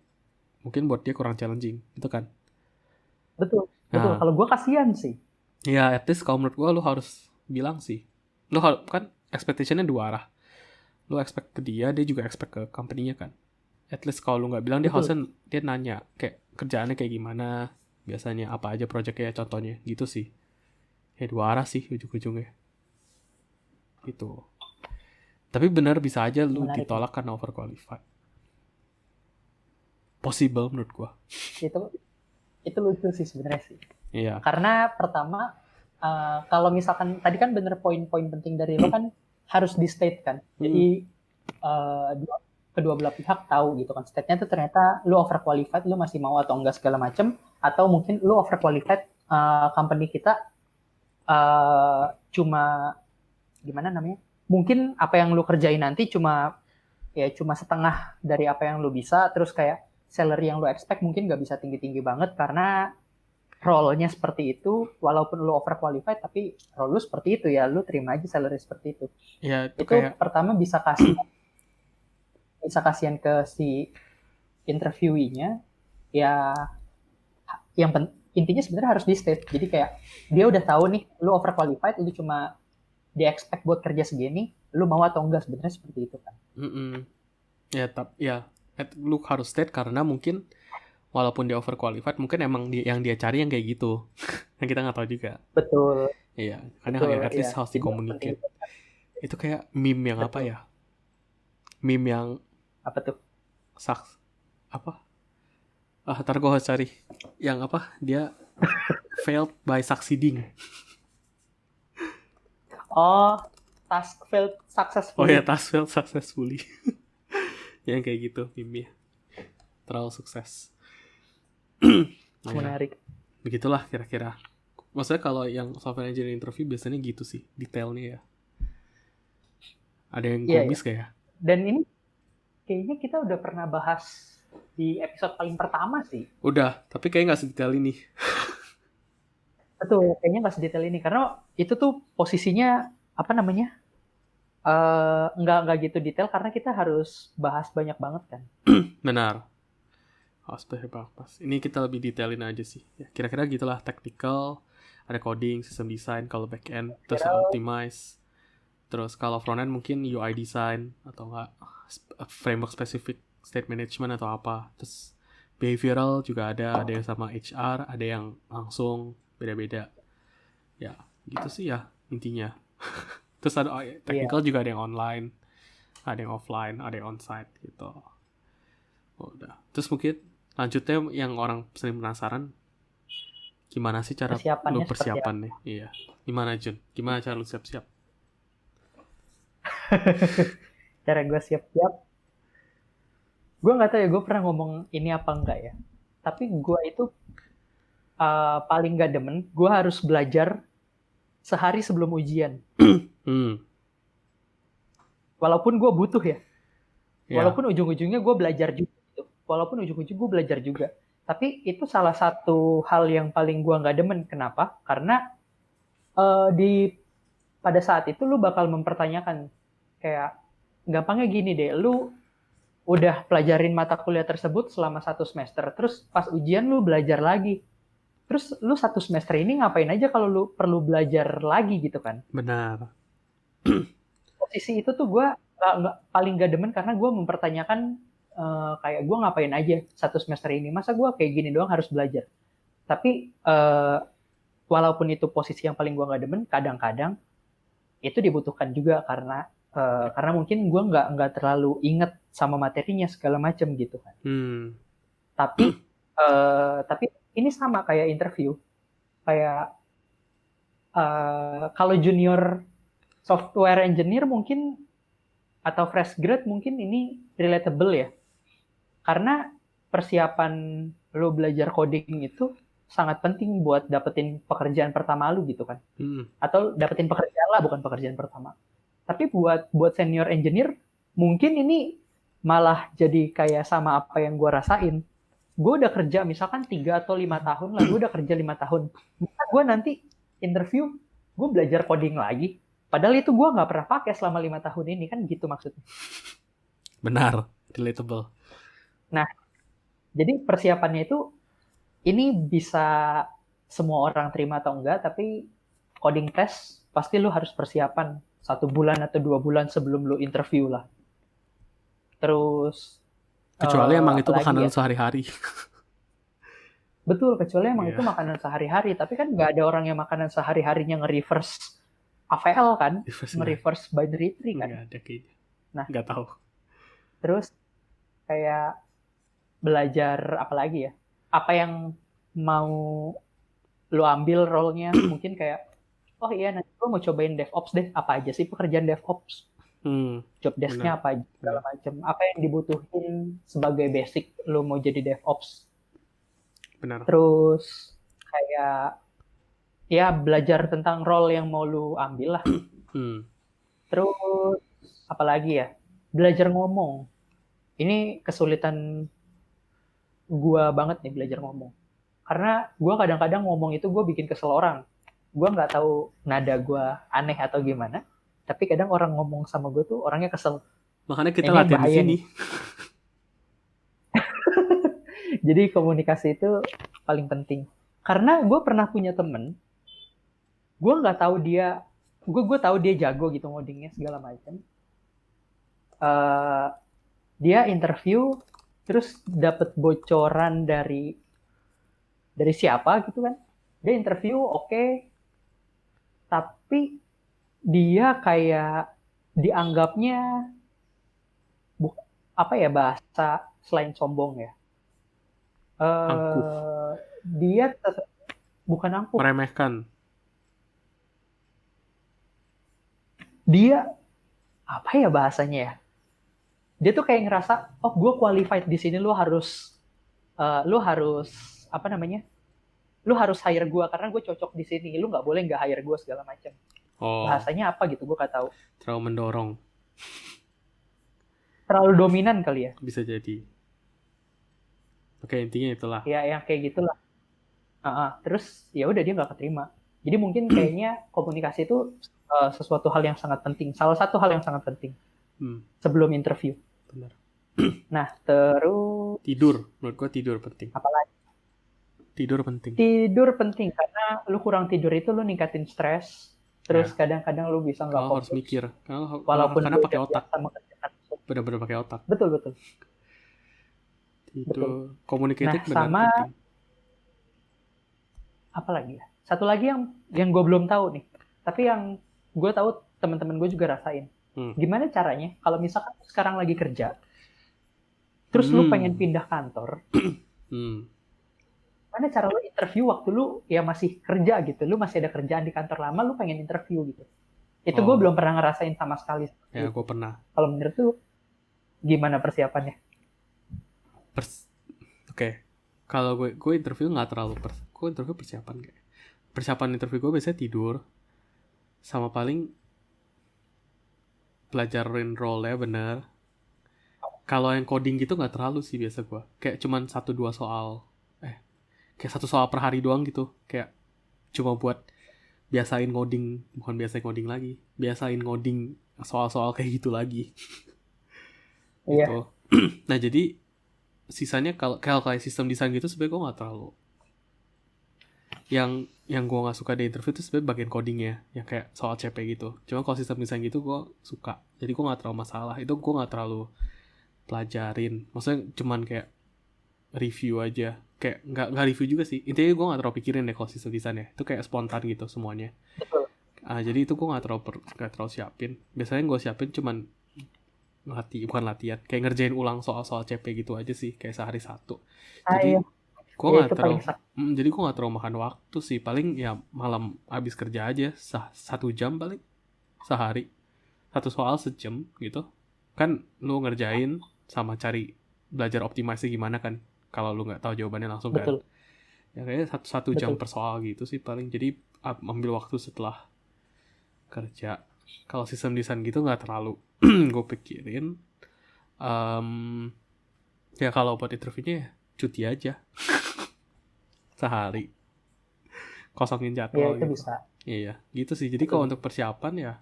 mungkin buat dia kurang challenging, gitu kan. Betul. Nah, Kalau gue kasihan sih. ya at least kalau menurut gue lu harus bilang sih. Lu kan expectation-nya dua arah. Lu expect ke dia juga expect ke company-nya kan. At least kalau lu nggak bilang, dia harusnya dia nanya kayak kerjaannya kayak gimana, biasanya apa aja projectnya contohnya gitu sih. Ya dua arah sih ujung-ujungnya gitu. Tapi benar bisa aja lu Menarik. ditolak karena overqualified. Possible menurut gua. Itu lucu sih sebenarnya sih. Iya. Karena pertama kalau misalkan tadi kan bener poin-poin penting dari lo kan harus di state kan. Jadi kedua belah pihak tahu gitu kan. State-nya tuh ternyata lu overqualified, lu masih mau atau enggak segala macem, atau mungkin lu overqualified, company kita cuma gimana namanya? Mungkin apa yang lu kerjain nanti cuma setengah dari apa yang lu bisa, terus kayak salary yang lu expect mungkin nggak bisa tinggi-tinggi banget karena role-nya seperti itu, walaupun lu overqualified tapi role lu seperti itu, ya lu terima aja salary seperti itu. Ya, itu kayak pertama bisa kasihan ke si interviewee-nya, ya yang intinya sebenarnya harus di state. Jadi kayak dia udah tahu nih lu overqualified, lu cuma dia expect buat kerja segini, lu mau atau enggak, sebenarnya seperti itu kan. Ya, lu harus state karena mungkin walaupun dia overqualified, mungkin emang yang dia cari yang kayak gitu. Yang kita nggak tahu juga. Betul. Iya, karena at least harus di-communicate. Itu kayak meme yang apa ya? Meme yang apa tuh? Apa? Ntar gue harus cari. Yang apa? Dia failed by succeeding. Oh, task failed successfully. Oh ya, task failed successfully. Yang kayak gitu meme-nya. Terlalu sukses. Menarik. Begitulah kira-kira. Maksudnya kalau yang software engineering interview biasanya gitu sih, detailnya ya. Ada yang komis kayak. Dan ini kayaknya kita udah pernah bahas di episode paling pertama sih. Udah, tapi kayaknya nggak sedetail ini. Betul, kayaknya nggak sedetail ini karena itu tuh posisinya apa namanya? Nggak gitu detail karena kita harus bahas banyak banget kan. Benar. Ini kita lebih detailin aja sih. Ya, kira-kira gitulah, technical, ada coding, system design kalau back end, terus optimize. Terus kalau front end mungkin UI design atau enggak framework specific state management atau apa. Terus behavioral juga ada yang sama HR, ada yang langsung, beda-beda. Ya, gitu sih ya intinya. Terus ada technical juga ada yang online, ada yang offline, ada yang onsite gitu. Udah. Terus mungkin lanjutnya yang orang sering penasaran, gimana sih cara lu persiapan nih? Iya. Gimana Jun? Gimana cara lu siap-siap? Cara gue siap-siap, gue nggak tahu ya gue pernah ngomong ini apa enggak ya. Tapi gue itu paling nggak demen, gue harus belajar sehari sebelum ujian. Walaupun gue butuh ya. Walaupun ujung-ujungnya gue belajar juga. Tapi itu salah satu hal yang paling gue nggak demen. Kenapa? Karena pada saat itu lu bakal mempertanyakan kayak gampangnya gini deh, lu udah pelajarin mata kuliah tersebut selama 1 semester, terus pas ujian lu belajar lagi. Terus lu 1 semester ini ngapain aja kalau lu perlu belajar lagi gitu kan? Benar. Posisi itu tuh gue paling gak demen karena gue mempertanyakan kayak gue ngapain aja 1 semester ini. Masa gue kayak gini doang harus belajar. Tapi walaupun itu posisi yang paling gue gak demen, kadang-kadang itu dibutuhkan juga karena mungkin gue nggak terlalu inget sama materinya segala macem gitu kan. Tapi tapi ini sama kayak interview, kayak kalau junior software engineer mungkin atau fresh grad mungkin ini relatable ya, karena persiapan lo belajar coding itu sangat penting buat dapetin pekerjaan pertama lu gitu kan, atau dapetin pekerjaan lah, bukan pekerjaan pertama. Tapi buat senior engineer mungkin ini malah jadi kayak sama apa yang gue rasain. Gue udah kerja misalkan 3 atau 5 tahun lah, gue udah kerja 5 tahun. Gue nanti interview, gue belajar coding lagi. Padahal itu gue nggak pernah pakai selama 5 tahun ini, kan gitu maksudnya. Benar, relatable. Nah, jadi persiapannya itu, ini bisa semua orang terima atau enggak, tapi coding test pasti lu harus persiapan 1 bulan atau 2 bulan sebelum lu interview lah. Terus kecuali emang itu makanan ya? sehari-hari. Betul, kecuali emang itu makanan sehari-hari. Tapi kan nggak ada orang yang makanan sehari-harinya nge-reverse AVL kan, nge-reverse binary tree kan. Nggak ada kayaknya. Nah, nggak tahu. Terus kayak belajar apa lagi ya? Apa yang mau lo ambil role-nya? Mungkin kayak, oh iya nanti gue mau cobain DevOps deh. Apa aja sih pekerjaan DevOps? Job desk-nya apa aja, segala macam. Apa yang dibutuhin sebagai basic lo mau jadi DevOps? Benar. Terus kayak ya belajar tentang role yang mau lu ambil lah. Terus apalagi ya, belajar ngomong. Ini kesulitan gua banget nih belajar ngomong, karena gua kadang-kadang ngomong itu gua bikin kesel orang. Gua nggak tahu nada gua aneh atau gimana, tapi kadang orang ngomong sama gua tuh orangnya kesel. Makanya kita latihan di sini. Jadi komunikasi itu paling penting. Karena gue pernah punya temen, gue nggak tahu dia, gue tahu dia jago gitu ngodingnya segala macam. Dia interview, terus dapet bocoran dari siapa gitu kan. Dia interview oke, tapi dia kayak dianggapnya apa ya bahasa selain sombong ya. Dia bukan angkuh. Meremehkan. Dia apa ya bahasanya ya? Dia tuh kayak ngerasa, oh gue qualified di sini, lu harus apa namanya? Lu harus hire gue karena gue cocok di sini. Lu nggak boleh nggak hire gue segala macam. Bahasanya apa gitu? Gue nggak tahu. Terlalu mendorong. Terlalu dominan kali ya? Bisa jadi. Oke, intinya itulah. Ya yang kayak gitulah. Terus ya udah dia nggak keterima. Jadi mungkin kayaknya komunikasi itu sesuatu hal yang sangat penting. Salah satu hal yang sangat penting sebelum interview. Benar. Nah terus tidur, menurut gue tidur penting. Apalagi? Tidur penting. Tidur penting karena lu kurang tidur itu lu ningkatin stres. Terus kadang-kadang lu bisa nggak fokus. Harus mikir. Karena pakai otak. Benar-benar pakai otak. Betul. Itu communicated benar sama penting. Apa lagi ya? Satu lagi yang gue belum tahu nih, tapi yang gue tahu teman-teman gue juga rasain. Gimana caranya kalau misalkan sekarang lagi kerja, terus lu pengen pindah kantor, mana cara lu interview waktu lu ya masih kerja gitu, lu masih ada kerjaan di kantor lama, lu pengen interview gitu. Itu gue belum pernah ngerasain sama sekali. Ya, gue pernah. Kalau menurut lu gimana persiapannya? Oke. Kalau gue interview nggak terlalu gue interview persiapan interview gue biasanya tidur sama paling pelajarin role-nya bener. Kalau yang coding gitu nggak terlalu sih biasa gue, kayak cuman 1-2 soal, kayak 1 soal per hari doang gitu, kayak cuma buat biasain ngoding, bukan biasain ngoding soal-soal kayak gitu lagi. Iya. Gitu. Nah jadi sisanya kalau kayak sistem desain gitu sebenarnya gue nggak terlalu yang gue nggak suka di interview itu sebenarnya bagian codingnya, yang kayak soal CP gitu. Cuma kalau sistem desain gitu gue suka, jadi gue nggak terlalu masalah. Itu gue nggak terlalu pelajarin, maksudnya cuman kayak review aja, kayak nggak review juga sih. Intinya gue nggak terlalu pikirin deh kalau sistem desainnya, itu kayak spontan gitu semuanya. Betul. Jadi itu gue nggak terlalu siapin. Biasanya gue siapin cuman bukan latihan, kayak ngerjain ulang soal-soal CP gitu aja sih, kayak sehari satu. Jadi Iya. gue Ya, nggak itu paling terlalu jadi gue nggak terlalu makan waktu sih, paling ya malam habis kerja aja 1 jam paling sehari, satu soal sejam gitu kan, lu ngerjain sama cari belajar optimasi gimana kan, kalau lu nggak tahu jawabannya langsung kan. betul. Ya kayaknya satu jam Betul. per soal gitu sih paling, jadi ambil waktu setelah kerja. Kalau sistem desain gitu nggak terlalu gue pikirin. Ya kalau buat interviewnya ya cuti aja sehari, kosongin Ya, jadwal itu gitu. bisa. Iya gitu sih. Jadi kalau Betul. untuk persiapan ya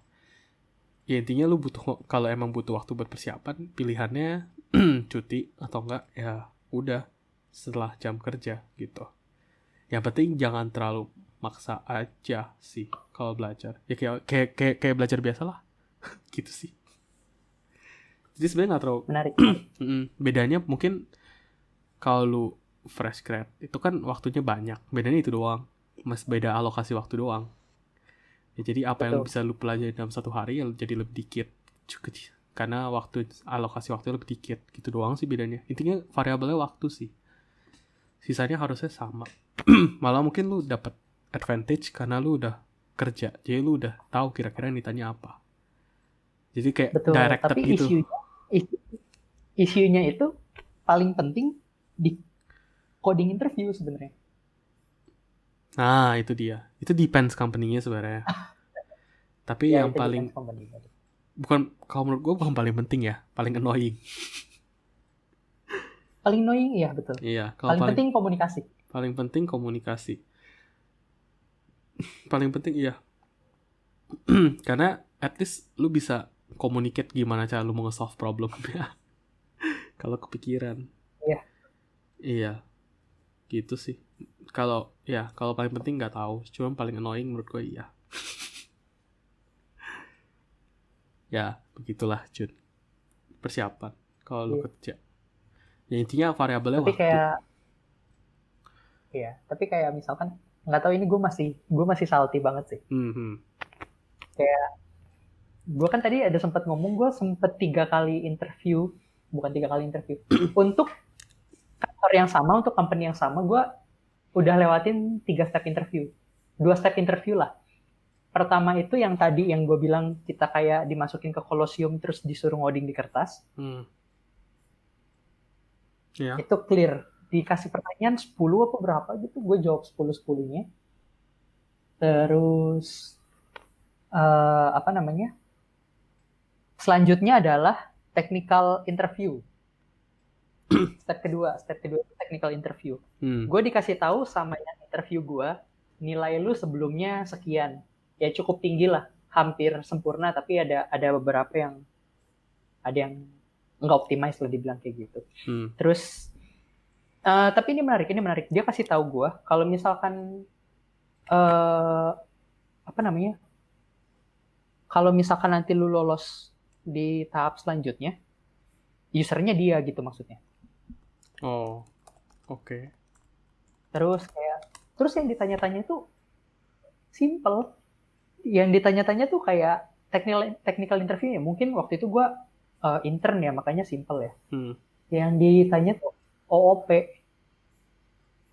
intinya lu butuh, kalau emang butuh waktu buat persiapan, pilihannya cuti atau enggak ya udah setelah jam kerja gitu. Yang penting jangan terlalu maksa aja sih kalau belajar. Ya kayak belajar biasa lah gitu sih. Jadi sebenarnya nggak terlalu Menarik. bedanya mungkin kalau lu fresh grad itu kan waktunya banyak. Bedanya itu doang. Mas beda alokasi waktu doang. Ya, jadi apa yang Betul. bisa lu pelajari dalam satu hari ya jadi lebih dikit. Karena alokasi waktu lebih dikit. Gitu doang sih bedanya. Intinya variabelnya waktu sih. Sisanya harusnya sama. Malah mungkin lu dapat advantage karena lu udah kerja. Jadi lu udah tahu kira-kira yang ditanya apa. Jadi kayak Betul. directed Tapi gitu. isunya itu paling penting di coding interview sebenarnya. Nah, itu dia. Itu depends company-nya sebenarnya. Tapi Ya, yang itu paling depends company. bukan, kalau menurut gue bukan paling penting ya, paling annoying. Paling annoying, iya betul. Iya, kalau Paling penting komunikasi. paling penting komunikasi. Paling penting iya. Karena at least lu bisa communicate gimana cara lu mau nge-solve problemnya. Kalau kepikiran. Iya. Iya. Gitu sih. Kalau paling penting nggak tahu, cuma paling annoying menurut gue iya. Ya, begitulah Jun. Persiapan kalau lu Iya. kerja. Ya intinya variabelnya Tapi waktu. tapi kayak misalkan nggak tahu, ini gue masih salty banget sih. Kayak gue kan tadi ada sempat ngomong, gue sempet 3 kali interview, bukan 3 kali interview untuk kantor yang sama, untuk company yang sama. Gue udah lewatin 3 step interview, 2 step interview lah. Pertama itu yang tadi yang gue bilang, kita kayak dimasukin ke kolosium terus disuruh ngoding di kertas. Ya. Itu clear, dikasih pertanyaan 10 apa berapa gitu, gue jawab 10-10-nya. Terus selanjutnya adalah technical interview. Step kedua technical interview. Gue dikasih tahu sama yang interview gue, nilai lu sebelumnya sekian, ya cukup tinggi lah, hampir sempurna, tapi ada beberapa yang nggak optimize lah, dibilang kayak gitu. Terus tapi ini menarik, dia kasih tahu gue kalau misalkan kalau misalkan nanti lu lolos di tahap selanjutnya, usernya dia gitu maksudnya. Oh, oke. Terus yang ditanya-tanya tuh simple. Yang ditanya-tanya tuh kayak technical interview ya. Mungkin waktu itu gue intern ya, makanya simple ya. Yang ditanya tuh OOP,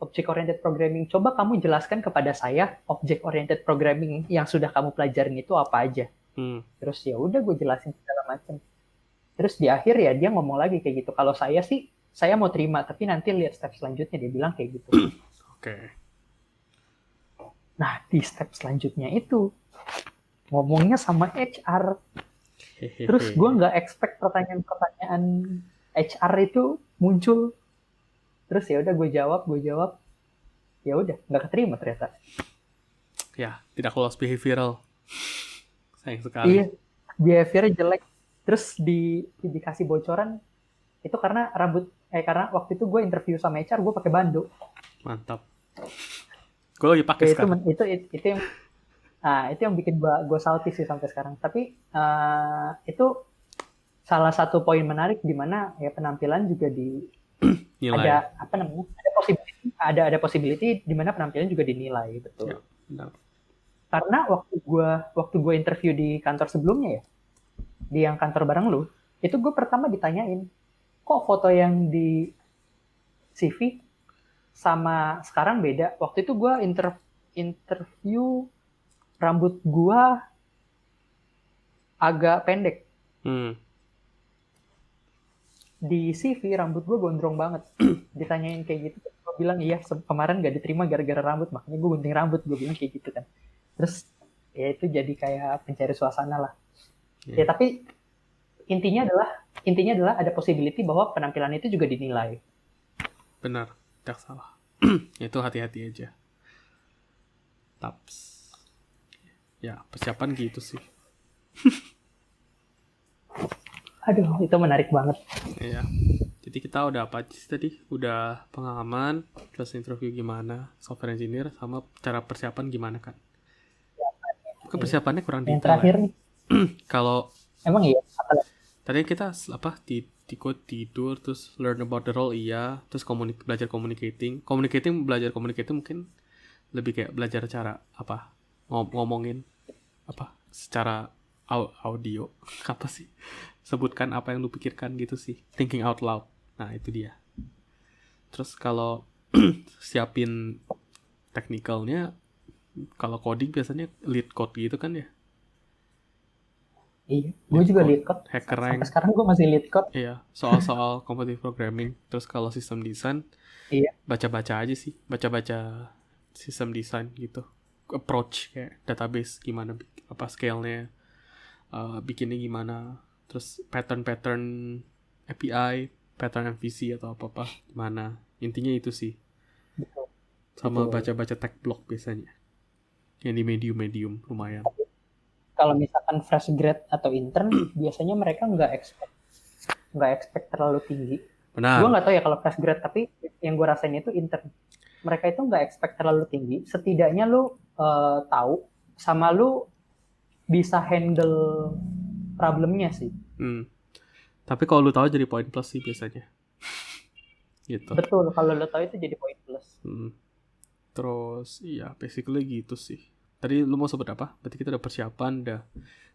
Object Oriented Programming. Coba kamu jelaskan kepada saya Object Oriented Programming yang sudah kamu pelajarin itu apa aja. Terus ya udah gue jelasin segala macam. Terus di akhir ya dia ngomong lagi kayak gitu. Kalau saya mau terima, tapi nanti lihat step selanjutnya, dia bilang kayak gitu. Oke. Nah, di step selanjutnya itu ngomongnya sama HR. Terus gue nggak expect pertanyaan HR itu muncul. Terus ya udah gue jawab. Ya udah, nggak keterima ternyata. Ya, tidak lolos behavioral. Sayang sekali. Iya, behaviornya jelek. Terus dikasih bocoran itu karena waktu itu gue interview sama HR, gue pakai bando. Mantap. Gue lagi pakai Ya, sekarang. itu yang bikin gue salty sih sampai sekarang. Tapi itu salah satu poin menarik di mana ya penampilan juga Nilai. ada apa namanya, ada possibility di mana penampilan juga dinilai, Ya, betul. benar. Karena waktu gue interview di kantor sebelumnya ya, di yang kantor bareng lu, itu gue pertama ditanyain, kok foto yang di CV sama sekarang beda. Waktu itu gue interview, rambut gue agak pendek. Hmm. Di CV rambut gue gondrong banget. Ditanyain kayak gitu, gue bilang iya kemarin gak diterima gara-gara rambut, makanya gue gunting rambut, gue bilang kayak gitu kan. Terus ya itu jadi kayak pencari suasana lah. Ya Yeah. tapi intinya adalah ada possibility bahwa penampilan itu juga dinilai. Benar, tidak salah. Itu hati-hati aja. Taps. Ya, persiapan gitu sih. Aduh, itu menarik banget. Iya. Jadi kita udah apa aja sih tadi? Udah pengalaman, terus interview gimana, software engineer, sama cara persiapan gimana kan? Mungkin persiapannya kurang Yang detail terakhir ya. nih, Kalau emang iya. tadi kita apa tidur terus learn about the role iya, terus belajar belajar communicating mungkin lebih kayak belajar cara apa ngomongin apa secara audio apa sih, sebutkan apa yang lu pikirkan gitu sih, thinking out loud. Nah itu dia. Terus kalau siapin technicalnya, kalau coding biasanya lead code gitu kan ya. Iya, gue Lead juga code, lead code. hacker Sampai rank. sekarang gue masih lead code. Iya, soal-soal competitive programming. Terus kalau sistem desain, Iya, baca-baca aja sih. Baca-baca sistem desain gitu. Approach kayak database gimana, apa scale-nya, bikinnya gimana. Terus pattern-pattern API, pattern MVC atau apa-apa gimana. Intinya itu sih. betul. Sama Betul. baca-baca tech blog biasanya. Yang di medium-medium lumayan. Kalau misalkan fresh grad atau intern, biasanya mereka nggak expect terlalu tinggi. Gue Benar. nggak tahu ya kalau fresh grad, tapi yang gue rasain itu intern. Mereka itu nggak expect terlalu tinggi. Setidaknya lu tahu, sama lu bisa handle problemnya sih. Hmm. Tapi kalau lu tahu jadi poin plus sih biasanya. Gitu. Betul, kalau lu tahu itu jadi poin plus. Hmm. Terus iya basically gitu sih. Tadi lu mau sebut apa? Berarti kita udah persiapan, udah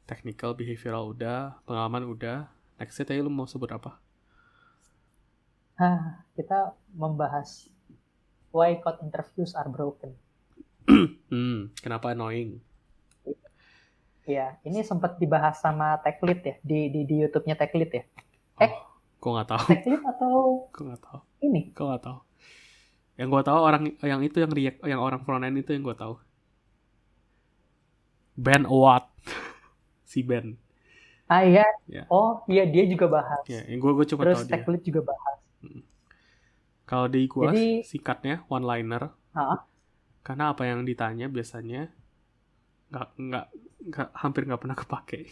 technical, behavioral udah, pengalaman udah. Nextnya tadi lu mau sebut apa? Kita membahas why code interviews are broken. Kenapa annoying? Ya, ini sempat dibahas sama Tech Lead ya, di YouTube-nya Tech Lead ya. Oh, gua nggak tahu. Tech Lead atau Gua nggak tahu. ini? Gua nggak tahu. Yang gua tahu orang yang itu yang react, yang orang front end itu yang gua tahu. Ben Awad. Si Ben. Iya. Ya. Oh, iya dia juga bahas. Ya, yang gua cuma Terus tahu Tech dia. Lead juga bahas. Kalau di gua Jadi, singkatnya one liner. ah, Karena apa yang ditanya biasanya nggak hampir nggak pernah kepake.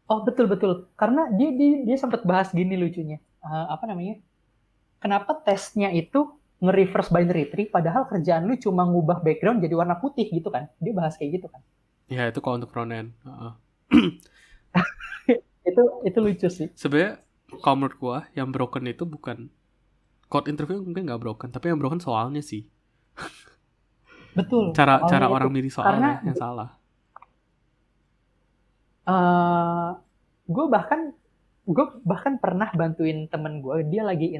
oh betul. Karena dia sempat bahas gini lucunya. Apa namanya? Kenapa tesnya itu nge-reverse binary tree, padahal kerjaan lu cuma ngubah background jadi warna putih gitu kan? Dia bahas kayak gitu kan? Ya itu kalau untuk front end. Itu lucu sih. Sebenarnya kalau menurut gua yang broken itu bukan code interview, mungkin nggak broken, tapi yang broken soalnya sih. Betul. Cara Soalnya itu. orang milih soalnya Karena yang salah. gue bahkan pernah bantuin temen gue, dia lagi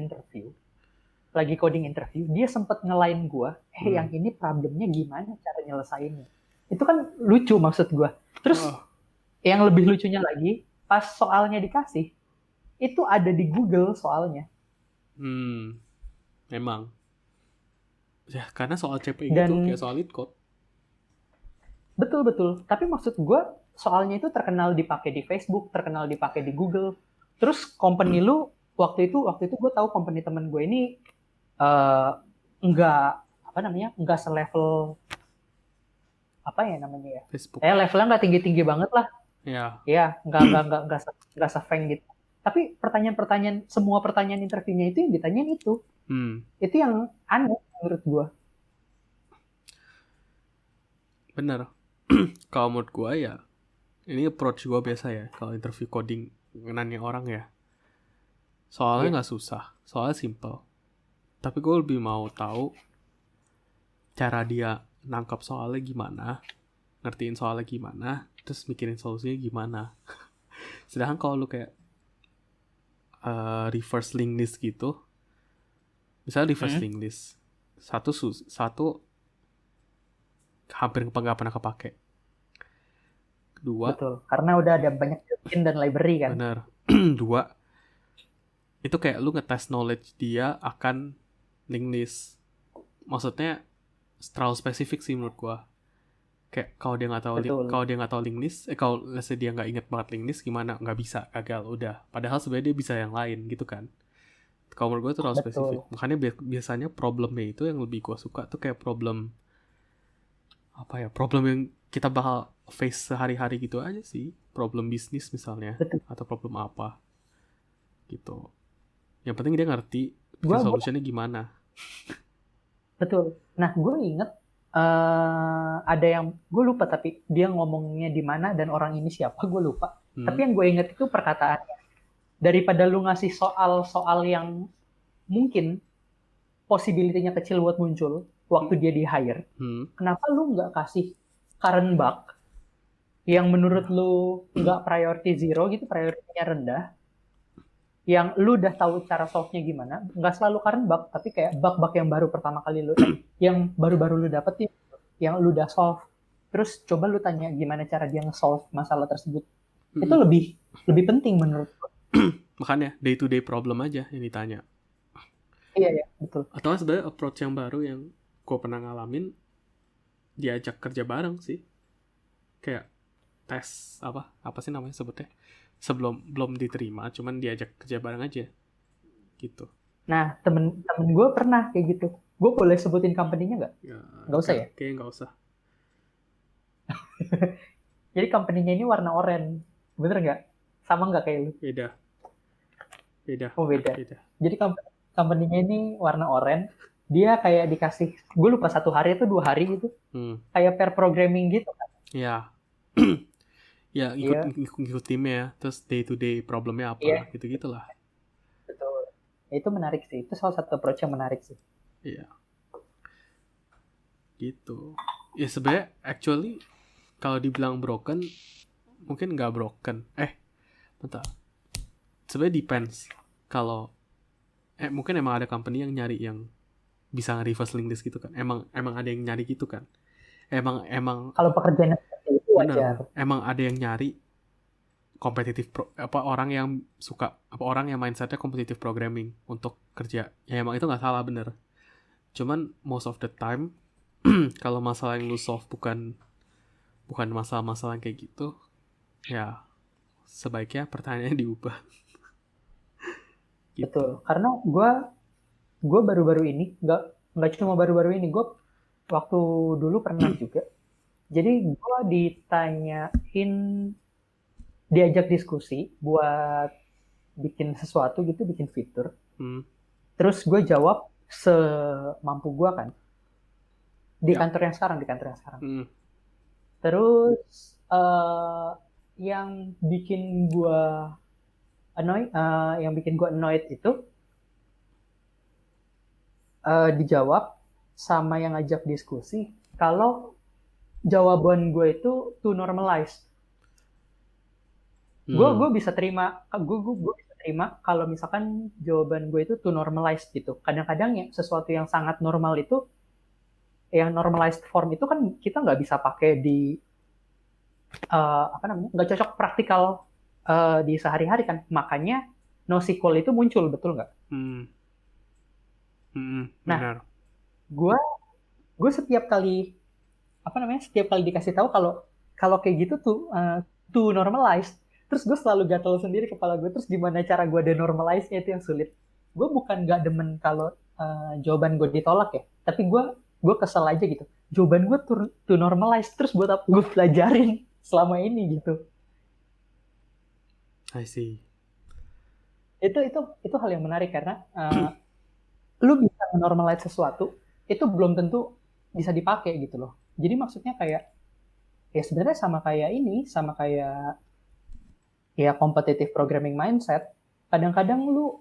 coding interview, dia sempet ngelain gue, yang ini problemnya gimana cara nyelesainnya. Itu kan lucu maksud gue. Terus yang lebih lucunya lagi, pas soalnya dikasih, itu ada di Google soalnya. Memang. Ya karena soal CP gitu, kayak soal lead code. Betul. Tapi maksud gue, soalnya itu terkenal dipakai di Facebook, terkenal dipakai di Google. Terus company lu waktu itu gue tahu company temen gue ini nggak selevel apa ya namanya ya. Facebook. Levelnya nggak tinggi banget lah. Ya. Ya, nggak se-frank gitu. Tapi semua pertanyaan interviewnya itu yang ditanyain itu. Itu yang aneh menurut gue. bener. Kalau menurut gue ya, ini approach gue biasa ya kalau interview coding nanya orang ya. Soalnya nggak susah, soalnya simple. Tapi gue lebih mau tahu cara dia nangkap soalnya gimana, ngertiin soalnya gimana, terus mikirin solusinya gimana. Sedangkan kalau lu kayak reverse linked list gitu, misalnya reverse linked list, satu hampir nggak pernah kepake. Dua, Betul, karena udah ada banyak built-in dan library kan. bener. Dua, itu kayak lu ngetes knowledge dia akan linked list. Maksudnya terlalu spesifik sih menurut gua. Kayak kalau dia nggak tahu linked list, kalau let's say dia nggak inget banget linked list, gimana? Nggak bisa, gagal, udah. Padahal sebenarnya dia bisa yang lain gitu kan. Kalau menurut gua itu terlalu spesifik. Makanya biasanya problemnya itu yang lebih gua suka tuh kayak problem yang kita bakal face sehari-hari gitu aja sih. Problem bisnis misalnya. Betul. Atau problem apa gitu. Yang penting dia ngerti solusinya gimana. Betul. Nah, gue inget ada yang gue lupa, tapi dia ngomongnya di mana dan orang ini siapa gue lupa. Tapi yang gue inget itu perkataannya. Daripada lu ngasih soal yang mungkin possibility-nya kecil buat muncul waktu dia di hire, kenapa lu nggak kasih current bug yang menurut lu nggak priority zero gitu, priority-nya rendah, yang lu udah tahu cara solve-nya gimana, nggak selalu current bug, tapi kayak bug-bug yang baru pertama kali lu, yang baru-baru lu dapetin, yang lu udah solve, terus coba lu tanya gimana cara dia nge-solve masalah tersebut. Itu lebih penting menurut gue. Makanya day to day problem aja yang ditanya. Iya, betul. Atau sebenarnya approach yang baru yang gue pernah ngalamin, diajak kerja bareng sih. Kayak tes apa sih namanya sebutnya, belum diterima, cuman diajak kerja bareng aja gitu. Nah, temen gue pernah kayak gitu. Gue boleh sebutin company-nya nggak? Nggak usah ya? Kayaknya nggak usah. Jadi company-nya ini warna oranye. Bener nggak? Sama nggak kayak lu? Beda. Oh, beda. Jadi company-nya ini warna oranye. Dia kayak dikasih, gue lupa 1 hari atau 2 hari gitu. Kayak pair programming gitu kan. Iya. Ya, ikut timnya, terus day to day problemnya apa, gitu-gitulah. Betul. Itu menarik sih. Itu salah satu approach yang menarik sih. Iya. Gitu. Ya sebenarnya actually kalau dibilang broken, mungkin nggak broken. Bentar. Sebenarnya depends. Kalau mungkin emang ada company yang nyari yang bisa nge-reverse link list gitu kan. Emang ada yang nyari gitu kan. Emang kalau pekerjaannya seperti itu wajar. Emang ada yang nyari kompetitif orang yang suka orang yang mindsetnya kompetitif programming untuk kerja. Ya emang itu nggak salah, bener. Cuman most of the time kalau masalah yang lu solve bukan masalah-masalah yang kayak gitu, ya sebaiknya pertanyaannya diubah. Gitu. Betul. Karena gue baru-baru ini, nggak cuma baru-baru ini, gue waktu dulu pernah juga. Jadi gue diajak diskusi buat bikin sesuatu gitu, bikin fitur. Terus gue jawab semampu gue kan. Di kantor yang sekarang. Terus yang bikin gue annoyed itu dijawab sama yang ngajak diskusi kalau jawaban gue itu too normalized. Gue bisa terima kalau misalkan jawaban gue itu too normalized gitu. Kadang-kadang ya sesuatu yang sangat normal itu, yang normalized form itu kan kita nggak bisa pakai di nggak cocok praktikal di sehari-hari kan. Makanya NoSQL itu muncul, betul nggak? Nah, gue setiap kali dikasih tahu kalau kayak gitu tuh too normalized, terus gue selalu gatel sendiri kepala gue. Terus gimana cara gue denormalize-nya, itu yang sulit. Gue bukan nggak demen kalau jawaban gue ditolak ya, tapi gue kesel aja gitu. Jawaban gue too normalized, terus buat apa gue pelajarin selama ini gitu. I see. Itu hal yang menarik karena lu bisa normalize sesuatu itu belum tentu bisa dipakai gitu loh. Jadi maksudnya kayak Ya sebenarnya sama kayak ya competitive programming mindset. Kadang-kadang lu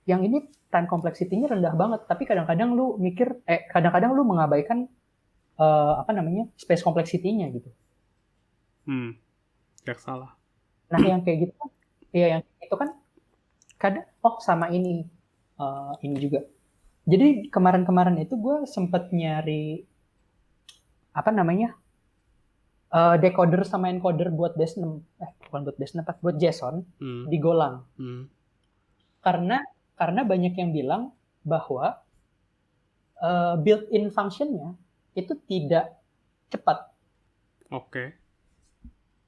yang ini time complexity-nya rendah banget, tapi kadang-kadang lu kadang-kadang lu mengabaikan space complexity-nya gitu. Gak salah. Nah yang kayak gitu kan, ya yang itu kan kadang sama ini juga. Jadi kemarin-kemarin itu gue sempet nyari decoder sama encoder buat Des6, bukan buat Des6, buat JSON di Golang. Karena banyak yang bilang bahwa built-in function-nya itu tidak cepat. Oke.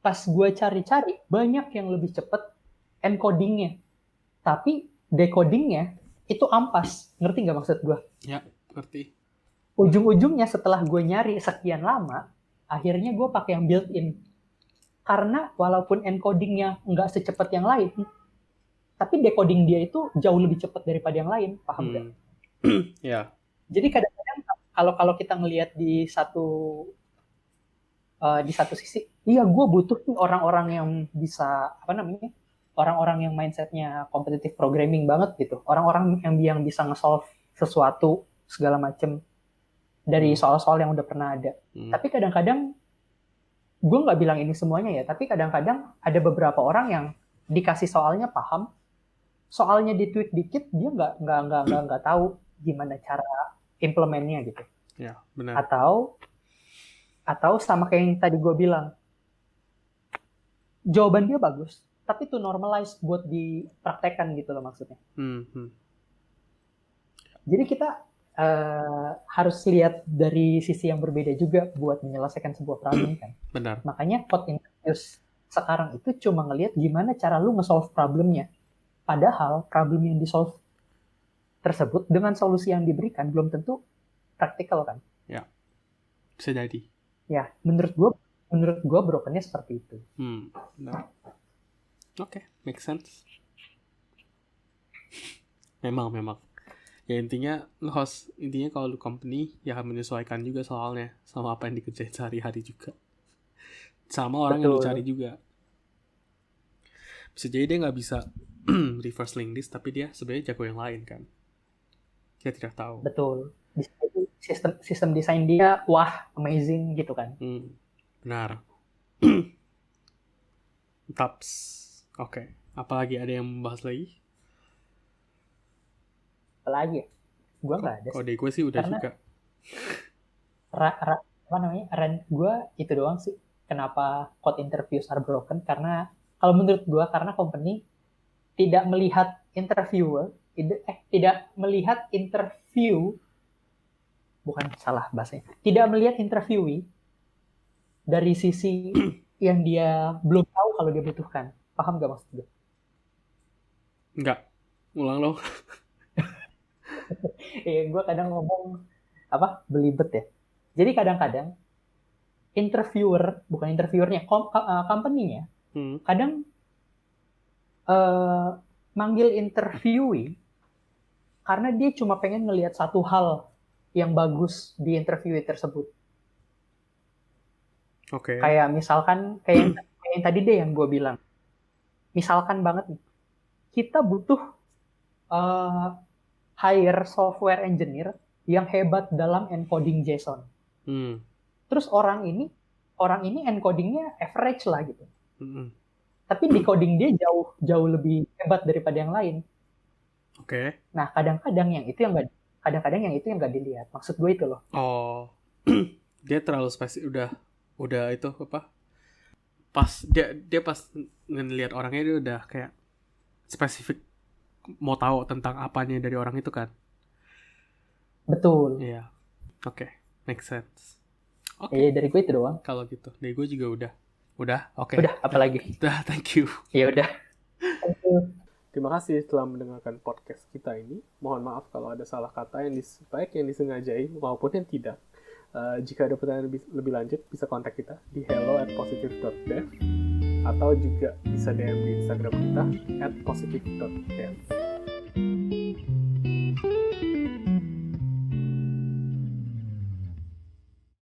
Pas gue cari-cari, banyak yang lebih cepat encoding-nya. Tapi decoding-nya itu ampas. Ngerti nggak maksud gue? Ya, ngerti. Ujung-ujungnya setelah gue nyari sekian lama, akhirnya gue pakai yang built-in. Karena walaupun encoding-nya nggak secepat yang lain, tapi decoding dia itu jauh lebih cepat daripada yang lain. Paham nggak? Ya. Jadi kadang-kadang kalau kita ngelihat di satu sisi, iya gue butuh nih orang-orang yang bisa orang-orang yang mindsetnya competitive programming banget gitu, orang-orang yang bisa nge-solve sesuatu segala macem dari soal-soal yang udah pernah ada. Tapi kadang-kadang gue nggak bilang ini semuanya ya, tapi kadang-kadang ada beberapa orang yang dikasih soalnya paham, soalnya ditweak dikit dia nggak tahu gimana cara implementnya gitu. Ya, benar. Atau sama kayak yang tadi gue bilang, jawaban dia bagus, tapi to normalize buat dipraktekkan gitu loh maksudnya. Jadi kita harus lihat dari sisi yang berbeda juga buat menyelesaikan sebuah problem kan. Benar. Makanya code interviews sekarang itu cuma ngelihat gimana cara lu nge-solve problemnya. Padahal problem yang di-solve tersebut dengan solusi yang diberikan belum tentu praktikal kan. Ya, bisa jadi. Ya, menurut gue brokennya seperti itu. Benar. Oke, make sense. Memang. Ya intinya kalau lu company ya menyesuaikan juga soalnya sama apa yang dikerjain sehari-hari juga. Sama orang yang lu cari juga. Bisa jadi dia nggak bisa reverse link this, tapi dia sebenarnya jago yang lain kan. Dia tidak tahu. Betul. Sistem desain dia wah amazing gitu kan. Benar. Taps. Oke. Apalagi ada yang membahas lagi? Apalagi ya? Gue nggak ada. Kode gue sih udah juga. Rant gue itu doang sih. Kenapa code interviews are broken? Karena kalau menurut gue karena company tidak melihat interviewer, tidak melihat interview, bukan salah bahasanya, tidak melihat interviewee dari sisi yang dia belum tahu kalau dia butuhkan. Paham gak maksud gue? Enggak. Ulang lo. Gue kadang ngomong belibet ya. Jadi kadang-kadang bukan interviewernya, company-nya kadang manggil interviewee karena dia cuma pengen ngelihat satu hal yang bagus di interview tersebut. Oke. Kayak misalkan kayak yang tadi deh yang gue bilang. Misalkan banget nih, kita butuh hire software engineer yang hebat dalam encoding JSON. Terus orang ini encodingnya average lah gitu. Tapi decoding dia jauh lebih hebat daripada yang lain. Oke. Nah kadang-kadang yang itu yang nggak dilihat. Maksud gue itu loh. Oh, dia terlalu spesifik udah itu apa? Pas dia pas ngelihat orangnya dia udah kayak spesifik mau tahu tentang apanya dari orang itu kan. Betul. Iya. Oke, make sense. Oke. Dari gue itu doang. Kalau gitu, dari gue juga udah. Oke. Udah, apalagi? Udah, thank you. Ya udah. Thank you. Terima kasih telah mendengarkan podcast kita ini. Mohon maaf kalau ada salah kata baik yang disengajai maupun yang tidak. Jika ada pertanyaan lebih lanjut, bisa kontak kita di hello@positive.dev atau juga bisa DM di Instagram kita @positive.dev.